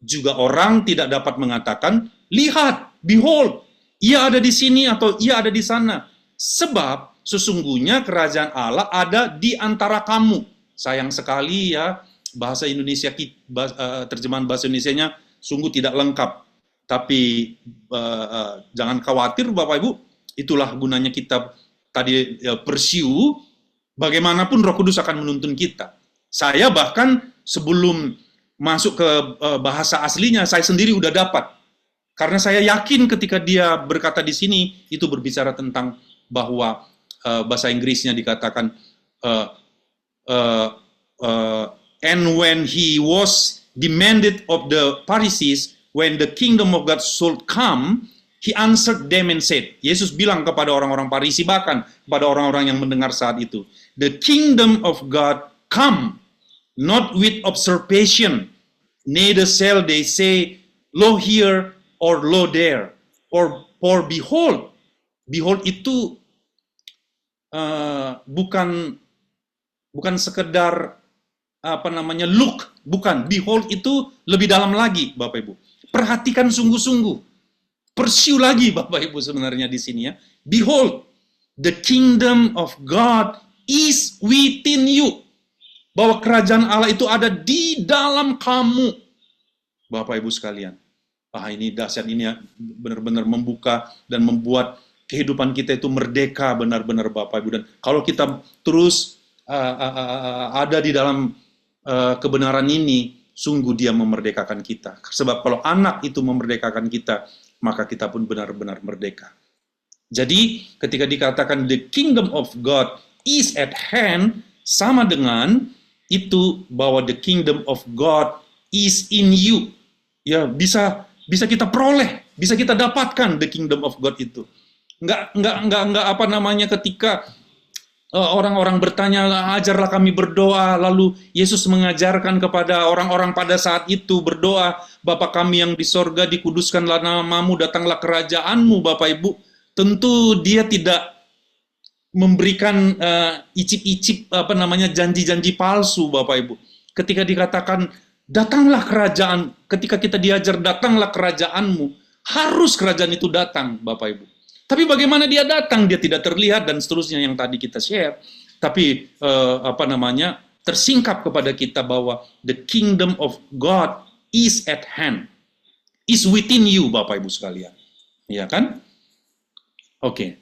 Juga orang tidak dapat mengatakan, lihat, behold, ia ada di sini atau ia ada di sana. Sebab sesungguhnya kerajaan Allah ada di antara kamu. Sayang sekali ya, bahasa Indonesia, terjemahan bahasa Indonesianya sungguh tidak lengkap. Tapi jangan khawatir Bapak Ibu, itulah gunanya kita tadi pursue, bagaimanapun Roh Kudus akan menuntun kita. Saya bahkan sebelum masuk ke bahasa aslinya, saya sendiri udah dapat. Karena saya yakin ketika dia berkata di sini, itu berbicara tentang bahwa bahasa Inggrisnya dikatakan, and when he was demanded of the Pharisees, when the kingdom of God should come, he answered them and said, Yesus bilang kepada orang-orang Farisi, bahkan kepada orang-orang yang mendengar saat itu, the kingdom of God come, not with observation, neither shall they say, lo here, or lo there, or behold. Behold itu bukan sekedar look, bukan. Behold itu lebih dalam lagi, Bapak Ibu. Perhatikan sungguh-sungguh. Pursue lagi, Bapak Ibu, sebenarnya di sini ya. Behold, the kingdom of God is within you. Bahwa kerajaan Allah itu ada di dalam kamu, Bapak Ibu sekalian. Ini dahsyat, ini ya, benar-benar membuka dan membuat kehidupan kita itu merdeka benar-benar Bapak Ibu. Dan kalau kita terus ada di dalam kebenaran ini, sungguh Dia memerdekakan kita. Sebab kalau anak itu memerdekakan kita, maka kita pun benar-benar merdeka. Jadi ketika dikatakan the kingdom of God is at hand, sama dengan itu bahwa the kingdom of God is in you. Ya, bisa kita peroleh, bisa kita dapatkan the kingdom of God itu. Enggak apa namanya ketika orang-orang bertanya, ajarlah kami berdoa, lalu Yesus mengajarkan kepada orang-orang pada saat itu berdoa, Bapa kami yang di sorga, dikuduskanlah namamu, datanglah kerajaanmu, Bapak Ibu. Tentu Dia tidak memberikan icip-icip janji-janji palsu, Bapak Ibu. Ketika dikatakan datanglah kerajaan, ketika kita diajar datanglah kerajaanmu, harus kerajaan itu datang, Bapak Ibu. Tapi bagaimana Dia datang? Dia tidak terlihat dan seterusnya yang tadi kita share. Tapi tersingkap kepada kita bahwa the kingdom of God is at hand, is within you, Bapak Ibu sekalian. Iya kan? Oke.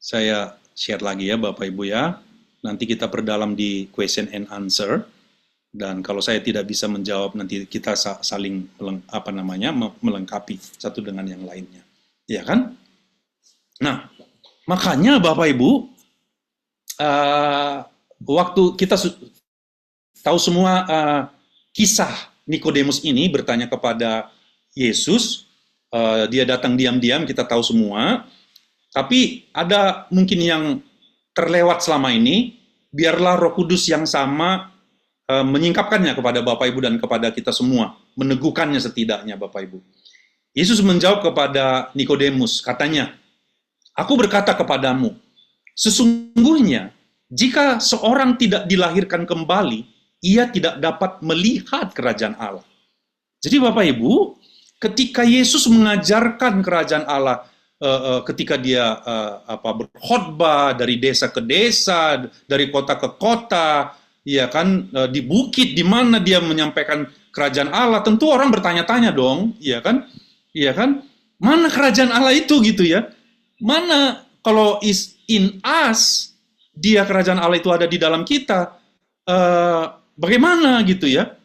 Saya share lagi ya Bapak Ibu ya. Nanti kita perdalam di question and answer. Dan kalau saya tidak bisa menjawab, nanti kita saling melengkapi satu dengan yang lainnya. Ya kan? Nah, makanya Bapak Ibu, waktu kita tahu semua kisah Nikodemus ini bertanya kepada Yesus, dia datang diam-diam, kita tahu semua. Tapi ada mungkin yang terlewat selama ini, biarlah Roh Kudus yang sama menyingkapkannya kepada Bapak Ibu dan kepada kita semua, meneguhkannya setidaknya Bapak Ibu. Yesus menjawab kepada Nikodemus, katanya, aku berkata kepadamu, sesungguhnya jika seorang tidak dilahirkan kembali, ia tidak dapat melihat kerajaan Allah. Jadi Bapak Ibu, ketika Yesus mengajarkan kerajaan Allah, ketika Dia berkhotbah dari desa ke desa, dari kota ke kota, ya kan, di bukit di mana Dia menyampaikan kerajaan Allah, tentu orang bertanya-tanya dong, ya kan? Iya kan? Mana kerajaan Allah itu gitu ya? Mana kalau is in us, Dia kerajaan Allah itu ada di dalam kita, bagaimana gitu ya?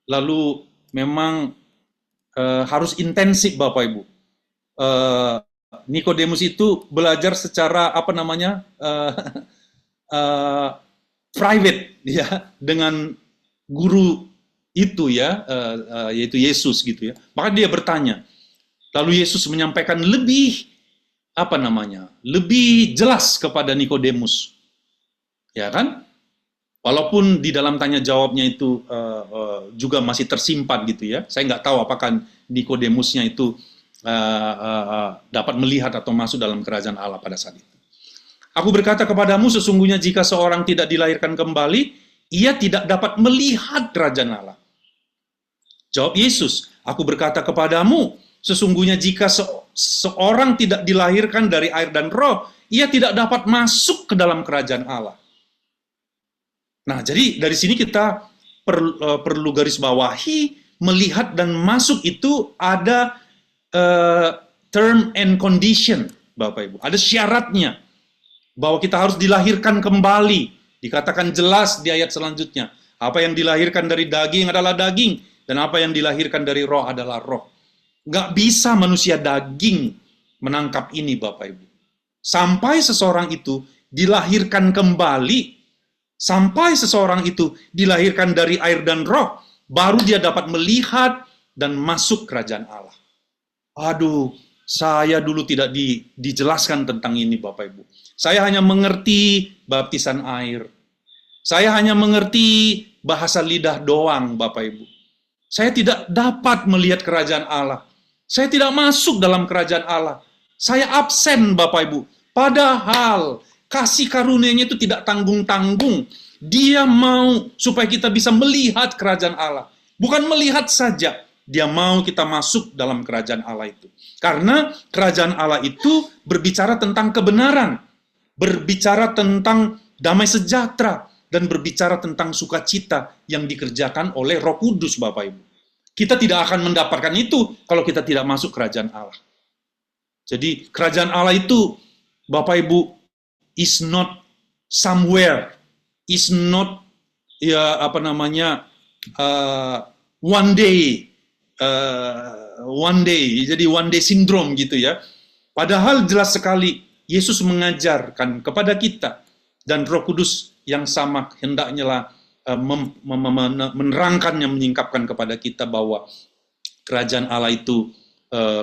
Lalu memang harus intensif Bapak Ibu. Nikodemus itu belajar secara private ya dengan guru itu ya, yaitu Yesus gitu ya. Maka dia bertanya. Lalu Yesus menyampaikan lebih lebih jelas kepada Nikodemus. Ya kan? Walaupun di dalam tanya jawabnya itu juga masih tersimpan gitu ya. Saya nggak tahu apakah Nikodemusnya itu dapat melihat atau masuk dalam kerajaan Allah pada saat itu. Aku berkata kepadamu, sesungguhnya jika seorang tidak dilahirkan kembali, ia tidak dapat melihat kerajaan Allah. Jawab Yesus, aku berkata kepadamu, sesungguhnya jika seorang tidak dilahirkan dari air dan roh, ia tidak dapat masuk ke dalam kerajaan Allah. Nah, jadi dari sini kita perlu garis bawahi, melihat dan masuk itu ada term and condition, Bapak Ibu. Ada syaratnya bahwa kita harus dilahirkan kembali. Dikatakan jelas di ayat selanjutnya. Apa yang dilahirkan dari daging adalah daging, dan apa yang dilahirkan dari roh adalah roh. Nggak bisa manusia daging menangkap ini, Bapak Ibu. Sampai seseorang itu dilahirkan kembali, sampai seseorang itu dilahirkan dari air dan roh, baru dia dapat melihat dan masuk kerajaan Allah. Aduh, saya dulu tidak dijelaskan tentang ini Bapak Ibu. Saya hanya mengerti baptisan air. Saya hanya mengerti bahasa lidah doang Bapak Ibu. Saya tidak dapat melihat kerajaan Allah. Saya tidak masuk dalam kerajaan Allah. Saya absen Bapak Ibu. Padahal kasih karunia-Nya itu tidak tanggung-tanggung. Dia mau supaya kita bisa melihat kerajaan Allah. Bukan melihat saja. Dia mau kita masuk dalam kerajaan Allah itu. Karena kerajaan Allah itu berbicara tentang kebenaran, berbicara tentang damai sejahtera, dan berbicara tentang sukacita yang dikerjakan oleh Roh Kudus, Bapak Ibu. Kita tidak akan mendapatkan itu kalau kita tidak masuk kerajaan Allah. Jadi kerajaan Allah itu, Bapak Ibu, is not somewhere, is not ya apa namanya one day, jadi one day syndrome gitu ya. Padahal jelas sekali Yesus mengajarkan kepada kita dan Roh Kudus yang sama hendaknya lah menerangkannya, menyingkapkan kepada kita bahwa kerajaan Allah itu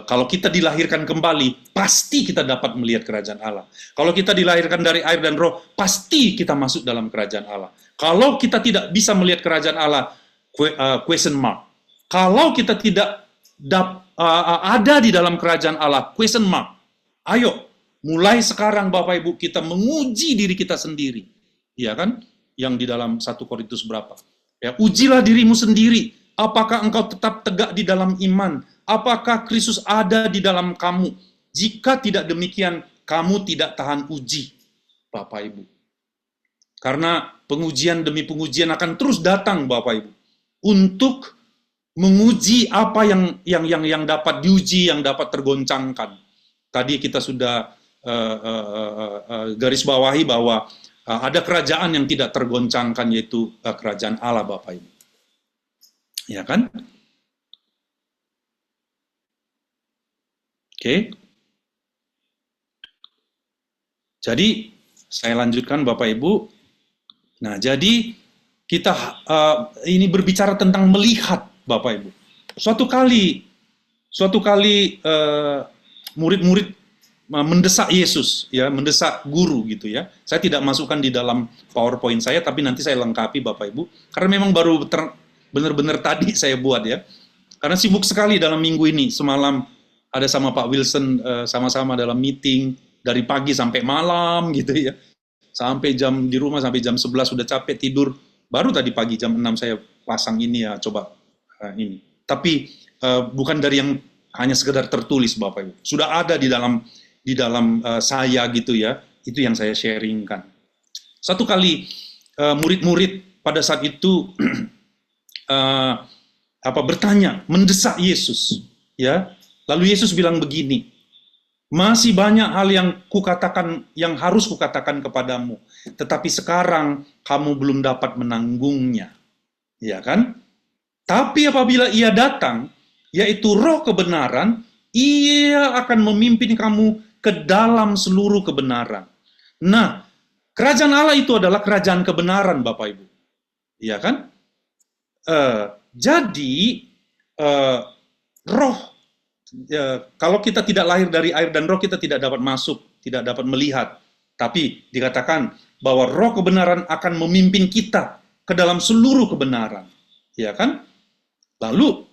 kalau kita dilahirkan kembali, pasti kita dapat melihat kerajaan Allah. Kalau kita dilahirkan dari air dan roh, pasti kita masuk dalam kerajaan Allah. Kalau kita tidak bisa melihat kerajaan Allah, question mark. Kalau kita tidak ada di dalam kerajaan Allah, question mark. Ayo, mulai sekarang Bapak Ibu kita menguji diri kita sendiri. Ya kan? Yang di dalam 1 Korintus berapa? Ya, ujilah dirimu sendiri. Apakah engkau tetap tegak di dalam iman? Apakah Kristus ada di dalam kamu? Jika tidak demikian, kamu tidak tahan uji, Bapak Ibu. Karena pengujian demi pengujian akan terus datang, Bapak Ibu, untuk menguji apa yang dapat diuji, yang dapat tergoncangkan. Tadi kita sudah garis bawahi bahwa ada kerajaan yang tidak tergoncangkan, yaitu kerajaan Allah, Bapak Ibu. Ya kan? Oke. Jadi, saya lanjutkan Bapak Ibu. Nah, jadi kita ini berbicara tentang melihat, Bapak Ibu. Suatu kali murid-murid mendesak Yesus, ya, mendesak guru gitu ya. Saya tidak masukkan di dalam PowerPoint saya, tapi nanti saya lengkapi Bapak Ibu. Karena memang baru benar-benar tadi saya buat ya. Karena sibuk sekali dalam minggu ini. Semalam ada sama Pak Wilson, sama-sama dalam meeting, dari pagi sampai malam gitu ya. Sampai di rumah sampai jam 11 sudah capek tidur. Baru tadi pagi jam 6 saya pasang ini ya, coba ini. Tapi bukan dari yang hanya sekedar tertulis Bapak Ibu. Sudah ada di dalam saya gitu ya. Itu yang saya sharingkan. Satu kali murid-murid pada saat itu bertanya, mendesak Yesus, ya. Lalu Yesus bilang begini, masih banyak hal yang harus kukatakan kepadamu, tetapi sekarang kamu belum dapat menanggungnya, ya kan? Tapi apabila ia datang, yaitu Roh kebenaran, ia akan memimpin kamu ke dalam seluruh kebenaran. Nah, kerajaan Allah itu adalah kerajaan kebenaran, Bapak Ibu, ya kan? Jadi Roh, kalau kita tidak lahir dari air dan roh, kita tidak dapat masuk, tidak dapat melihat. Tapi dikatakan bahwa roh kebenaran akan memimpin kita ke dalam seluruh kebenaran, ya kan? Lalu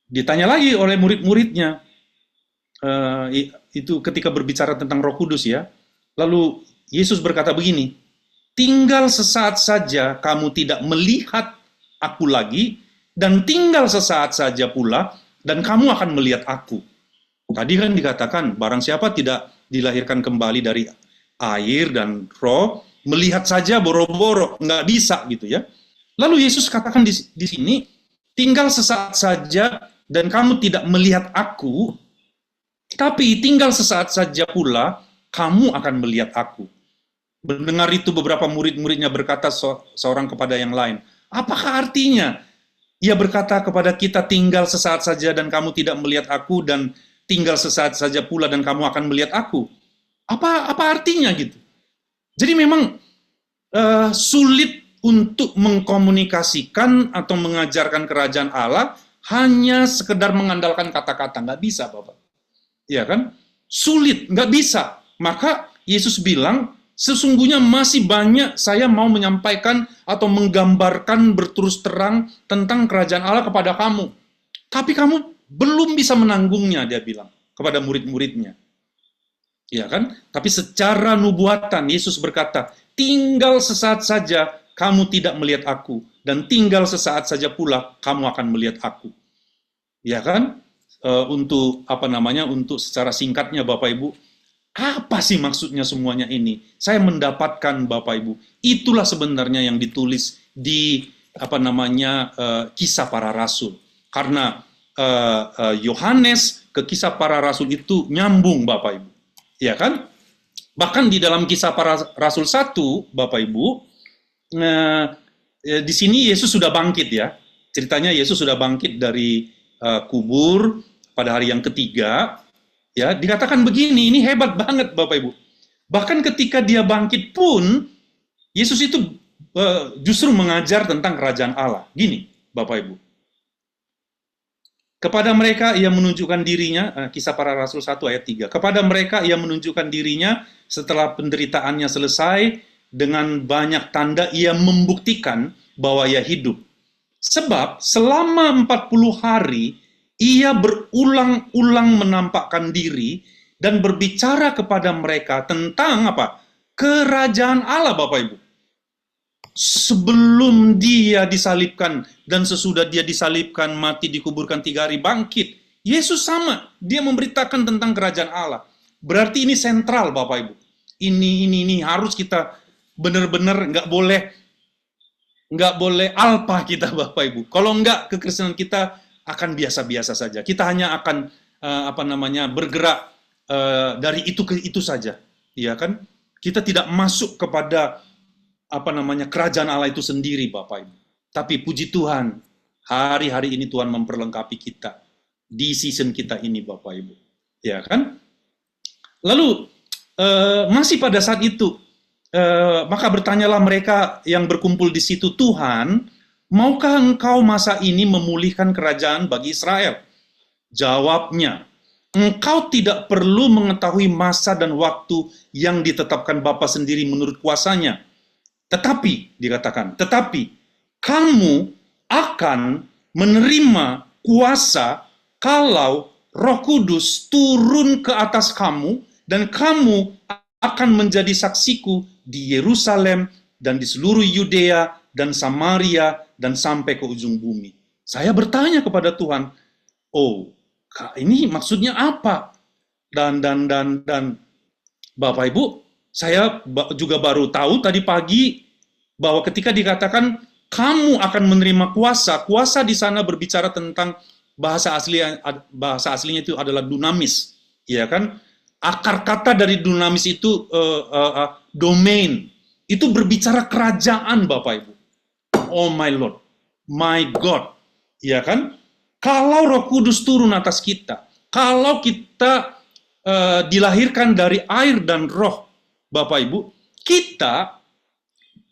ditanya lagi oleh murid-muridnya, itu ketika berbicara tentang Roh Kudus ya. Lalu Yesus berkata begini, tinggal sesaat saja kamu tidak melihat aku lagi, dan tinggal sesaat saja pula, dan kamu akan melihat aku. Tadi kan dikatakan, barang siapa tidak dilahirkan kembali dari air dan roh, melihat saja boro-boro, nggak bisa gitu ya. Lalu Yesus katakan di sini, tinggal sesaat saja, dan kamu tidak melihat aku, tapi tinggal sesaat saja pula, kamu akan melihat aku. Mendengar itu beberapa murid-muridnya berkata seorang kepada yang lain, apakah artinya? Ia berkata kepada kita, tinggal sesaat saja dan kamu tidak melihat aku, dan tinggal sesaat saja pula dan kamu akan melihat aku. Apa artinya gitu? Jadi memang sulit untuk mengkomunikasikan atau mengajarkan kerajaan Allah hanya sekedar mengandalkan kata-kata. Nggak bisa, Bapak. Ya kan? Sulit, nggak bisa. Maka Yesus bilang, sesungguhnya masih banyak saya mau menyampaikan atau menggambarkan berterus terang tentang kerajaan Allah kepada kamu. Tapi kamu belum bisa menanggungnya, dia bilang kepada murid-muridnya. Ya kan? Tapi secara nubuatan Yesus berkata, tinggal sesaat saja kamu tidak melihat aku, dan tinggal sesaat saja pula kamu akan melihat aku. Ya kan? Untuk secara singkatnya Bapak Ibu, apa sih maksudnya semuanya ini? Saya mendapatkan Bapak Ibu, itulah sebenarnya yang ditulis di Kisah Para Rasul. Karena Yohanes ke kisah para rasul itu nyambung, Bapak Ibu. Ya kan? Bahkan di dalam kisah para rasul 1, Bapak Ibu, di sini Yesus sudah bangkit ya. Ceritanya Yesus sudah bangkit dari kubur pada hari yang ketiga. Ya, dikatakan begini, ini hebat banget Bapak Ibu. Bahkan ketika dia bangkit pun, Yesus itu justru mengajar tentang kerajaan Allah. Gini, Bapak Ibu. Kepada mereka ia menunjukkan dirinya, kisah para rasul 1 ayat 3. Kepada mereka ia menunjukkan dirinya setelah penderitaannya selesai, dengan banyak tanda ia membuktikan bahwa ia hidup. Sebab selama 40 hari ia berulang-ulang menampakkan diri dan berbicara kepada mereka tentang apa? Kerajaan Allah, Bapak Ibu. Sebelum dia disalibkan dan sesudah dia disalibkan, mati, dikuburkan 3 hari, bangkit. Yesus sama, dia memberitakan tentang kerajaan Allah. Berarti ini sentral, Bapak Ibu. Ini harus kita benar-benar nggak boleh alpa kita, Bapak Ibu. Kalau nggak, kekristenan kita akan biasa-biasa saja. Kita hanya akan bergerak dari itu ke itu saja, ya kan? Kita tidak masuk kepada kerajaan Allah itu sendiri, Bapak Ibu. Tapi puji Tuhan, hari-hari ini Tuhan memperlengkapi kita di season kita ini, Bapak Ibu. Ya kan? Lalu masih pada saat itu, maka bertanyalah mereka yang berkumpul di situ, Tuhan, maukah engkau masa ini memulihkan kerajaan bagi Israel? Jawabnya, engkau tidak perlu mengetahui masa dan waktu yang ditetapkan Bapa sendiri menurut kuasanya. Tetapi, dikatakan, tetapi kamu akan menerima kuasa kalau Roh Kudus turun ke atas kamu, dan kamu akan menjadi saksiku di Yerusalem dan di seluruh Yudea dan Samaria dan sampai ke ujung bumi. Saya bertanya kepada Tuhan, oh, ini maksudnya apa? Dan Bapak Ibu, saya juga baru tahu tadi pagi bahwa ketika dikatakan kamu akan menerima kuasa, kuasa di sana berbicara tentang bahasa aslinya itu adalah dunamis, ya kan? Akar kata dari dunamis itu domain. Itu berbicara kerajaan, Bapak Ibu. Oh my Lord, my God, ya kan? Kalau Roh Kudus turun atas kita, kalau kita dilahirkan dari air dan roh, Bapak Ibu, kita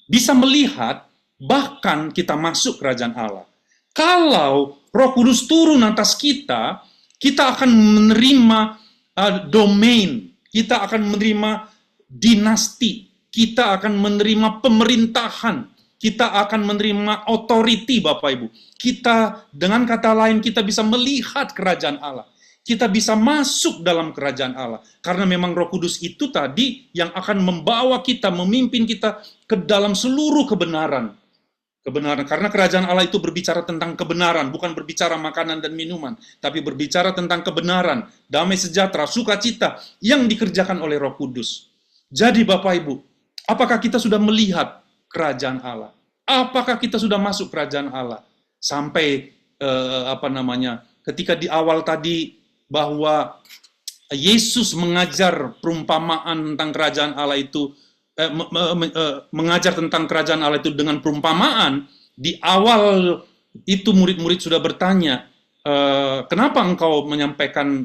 bisa melihat, bahkan kita masuk kerajaan Allah. Kalau Roh Kudus turun atas kita, kita akan menerima domain, kita akan menerima dinasti, kita akan menerima pemerintahan, kita akan menerima authority, Bapak Ibu. Kita, dengan kata lain, kita bisa melihat kerajaan Allah. Kita bisa masuk dalam kerajaan Allah. Karena memang Roh Kudus itu tadi yang akan membawa kita, memimpin kita ke dalam seluruh kebenaran. Kebenaran, karena kerajaan Allah itu berbicara tentang kebenaran, bukan berbicara makanan dan minuman, tapi berbicara tentang kebenaran, damai sejahtera, sukacita yang dikerjakan oleh Roh Kudus. Jadi Bapak Ibu, apakah kita sudah melihat kerajaan Allah? Apakah kita sudah masuk kerajaan Allah? Sampai ketika di awal tadi bahwa Yesus mengajar perumpamaan tentang kerajaan Allah itu, mengajar tentang kerajaan Allah itu dengan perumpamaan, di awal itu murid-murid sudah bertanya, kenapa engkau menyampaikan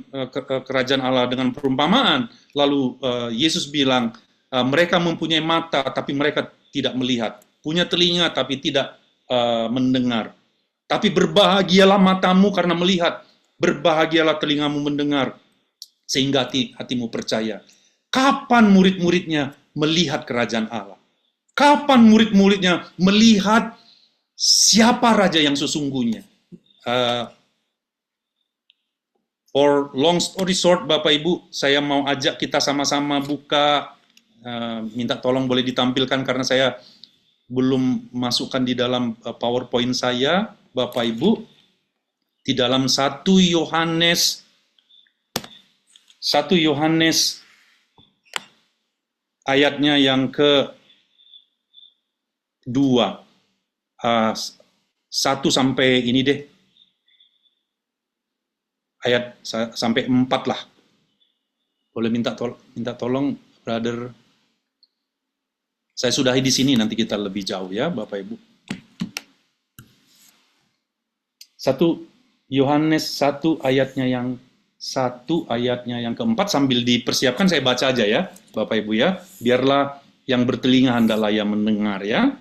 kerajaan Allah dengan perumpamaan? Lalu Yesus bilang, mereka mempunyai mata tapi mereka tidak melihat, punya telinga tapi tidak mendengar. Tapi berbahagialah matamu karena melihat, berbahagialah telingamu mendengar, sehingga hatimu percaya. Kapan murid-muridnya melihat kerajaan Allah? Kapan murid-muridnya melihat siapa raja yang sesungguhnya? For long story short, Bapak Ibu, saya mau ajak kita sama-sama buka, minta tolong boleh ditampilkan karena saya belum masukkan di dalam PowerPoint saya, Bapak Ibu, di dalam 1 Yohanes ayatnya yang ke-2, 1 sampai ini deh, ayat sampai 4 lah. Boleh minta tolong, brother. Saya sudahi di sini, nanti kita lebih jauh ya, Bapak Ibu. 1 Yohanes 1 ayatnya yang keempat, sambil dipersiapkan saya baca aja ya, Bapak Ibu ya. Biarlah yang bertelinga hendaklah yang mendengar ya.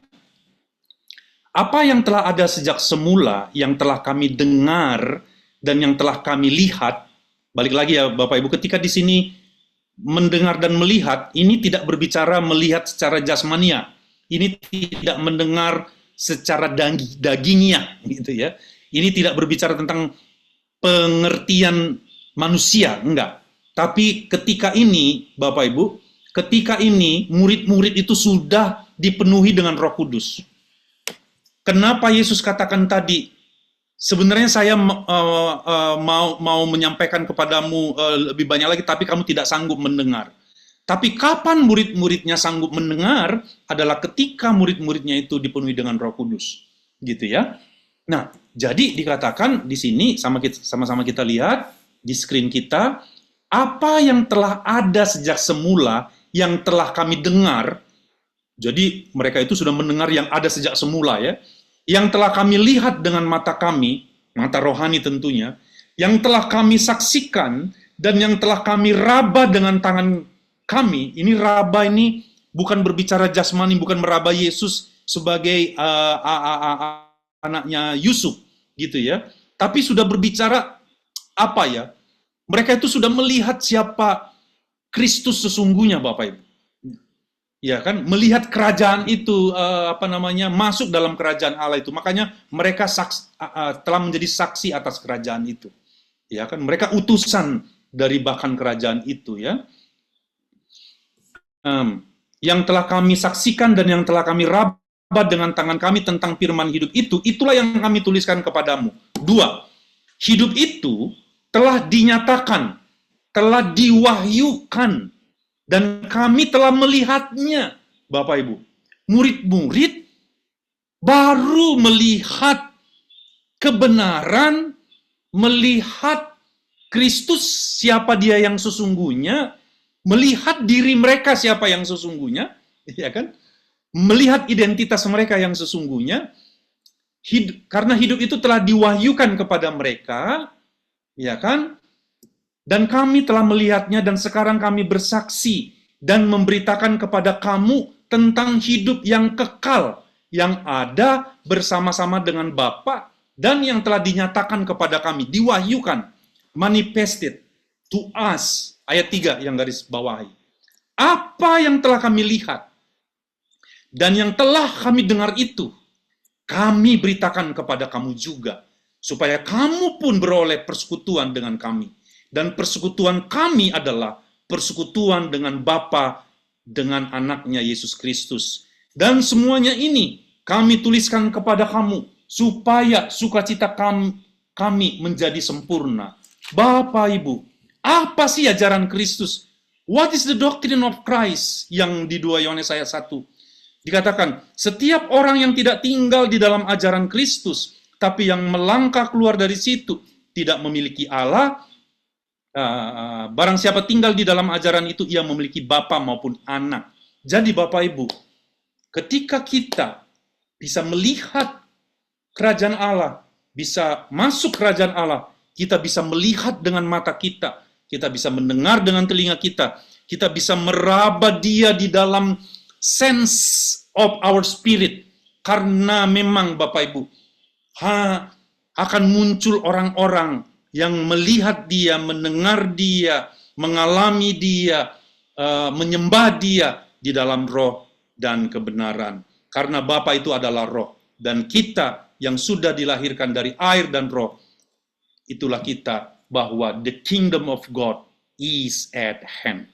Apa yang telah ada sejak semula, yang telah kami dengar dan yang telah kami lihat, balik lagi ya Bapak Ibu, ketika di sini mendengar dan melihat, ini tidak berbicara melihat secara jasmania, ini tidak mendengar secara dagingnya, gitu ya. Ini tidak berbicara tentang pengertian manusia, enggak. Tapi ketika ini, Bapak Ibu, ketika ini murid-murid itu sudah dipenuhi dengan Roh Kudus. Kenapa Yesus katakan tadi, sebenarnya saya mau menyampaikan kepadamu lebih banyak lagi, tapi kamu tidak sanggup mendengar. Tapi kapan murid-muridnya sanggup mendengar adalah ketika murid-muridnya itu dipenuhi dengan Roh Kudus, gitu ya. Nah, jadi dikatakan di sini sama-sama kita lihat di screen kita, apa yang telah ada sejak semula, yang telah kami dengar. Jadi mereka itu sudah mendengar yang ada sejak semula ya. Yang telah kami lihat dengan mata kami, mata rohani tentunya, yang telah kami saksikan, dan yang telah kami raba dengan tangan kami. Ini raba ini bukan berbicara jasmani, bukan meraba Yesus sebagai anaknya Yusuf, gitu ya. Tapi sudah berbicara apa ya? Mereka itu sudah melihat siapa Kristus sesungguhnya, Bapak Ibu. Ya kan, melihat kerajaan itu masuk dalam kerajaan Allah itu. Makanya mereka telah menjadi saksi atas kerajaan itu. Ya kan, mereka utusan dari bahkan kerajaan itu ya. Yang telah kami saksikan dan yang telah kami raba dengan tangan kami tentang firman hidup itu, itulah yang kami tuliskan kepadamu. 2. Hidup itu telah dinyatakan, telah diwahyukan, dan kami telah melihatnya, Bapak Ibu. Murid-murid baru melihat kebenaran, melihat Kristus siapa dia yang sesungguhnya, melihat diri mereka siapa yang sesungguhnya, ya kan? Melihat identitas mereka yang sesungguhnya, karena hidup itu telah diwahyukan kepada mereka, ya kan? Dan kami telah melihatnya dan sekarang kami bersaksi dan memberitakan kepada kamu tentang hidup yang kekal, yang ada bersama-sama dengan Bapa dan yang telah dinyatakan kepada kami, diwahyukan, manifested to us. Ayat 3 yang garis bawahi. Apa yang telah kami lihat dan yang telah kami dengar itu, kami beritakan kepada kamu juga, supaya kamu pun beroleh persekutuan dengan kami. Dan persekutuan kami adalah persekutuan dengan Bapa, dengan anaknya Yesus Kristus. Dan semuanya ini kami tuliskan kepada kamu, supaya sukacita kami menjadi sempurna. Bapak, Ibu, apa sih ajaran Kristus? What is the doctrine of Christ? Yang di 2 Yohanes ayat 1. Dikatakan, setiap orang yang tidak tinggal di dalam ajaran Kristus, tapi yang melangkah keluar dari situ, tidak memiliki Allah. Barang siapa tinggal di dalam ajaran itu, ia memiliki Bapa maupun anak. Jadi Bapak Ibu, ketika kita bisa melihat kerajaan Allah, bisa masuk kerajaan Allah, kita bisa melihat dengan mata kita bisa mendengar dengan telinga kita bisa meraba dia di dalam sense of our spirit. Karena memang Bapak Ibu, akan muncul orang-orang yang melihat dia, mendengar dia, mengalami dia, menyembah dia di dalam roh dan kebenaran. Karena Bapa itu adalah roh. Dan kita yang sudah dilahirkan dari air dan roh, itulah kita, bahwa the kingdom of God is at hand.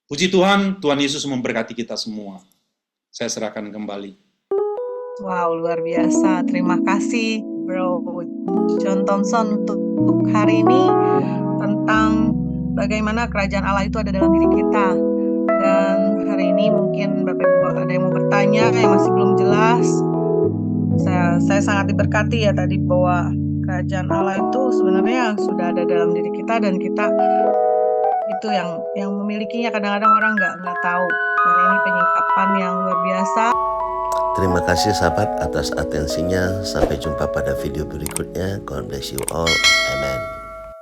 Puji Tuhan, Tuhan Yesus memberkati kita semua. Saya serahkan kembali. Wow, luar biasa. Terima kasih, Bro John Thompson, untuk hari ini tentang bagaimana kerajaan Allah itu ada dalam diri kita. Dan hari ini mungkin Bapak Ibu ada yang mau bertanya yang masih belum jelas. Saya sangat diberkati ya tadi bahwa kerajaan Allah itu sebenarnya sudah ada dalam diri kita dan kita itu yang memilikinya. Kadang-kadang orang nggak tahu. Dan ini penyingkapan yang luar biasa. Terima kasih sahabat atas atensinya. Sampai jumpa pada video berikutnya. God bless you all. Amen.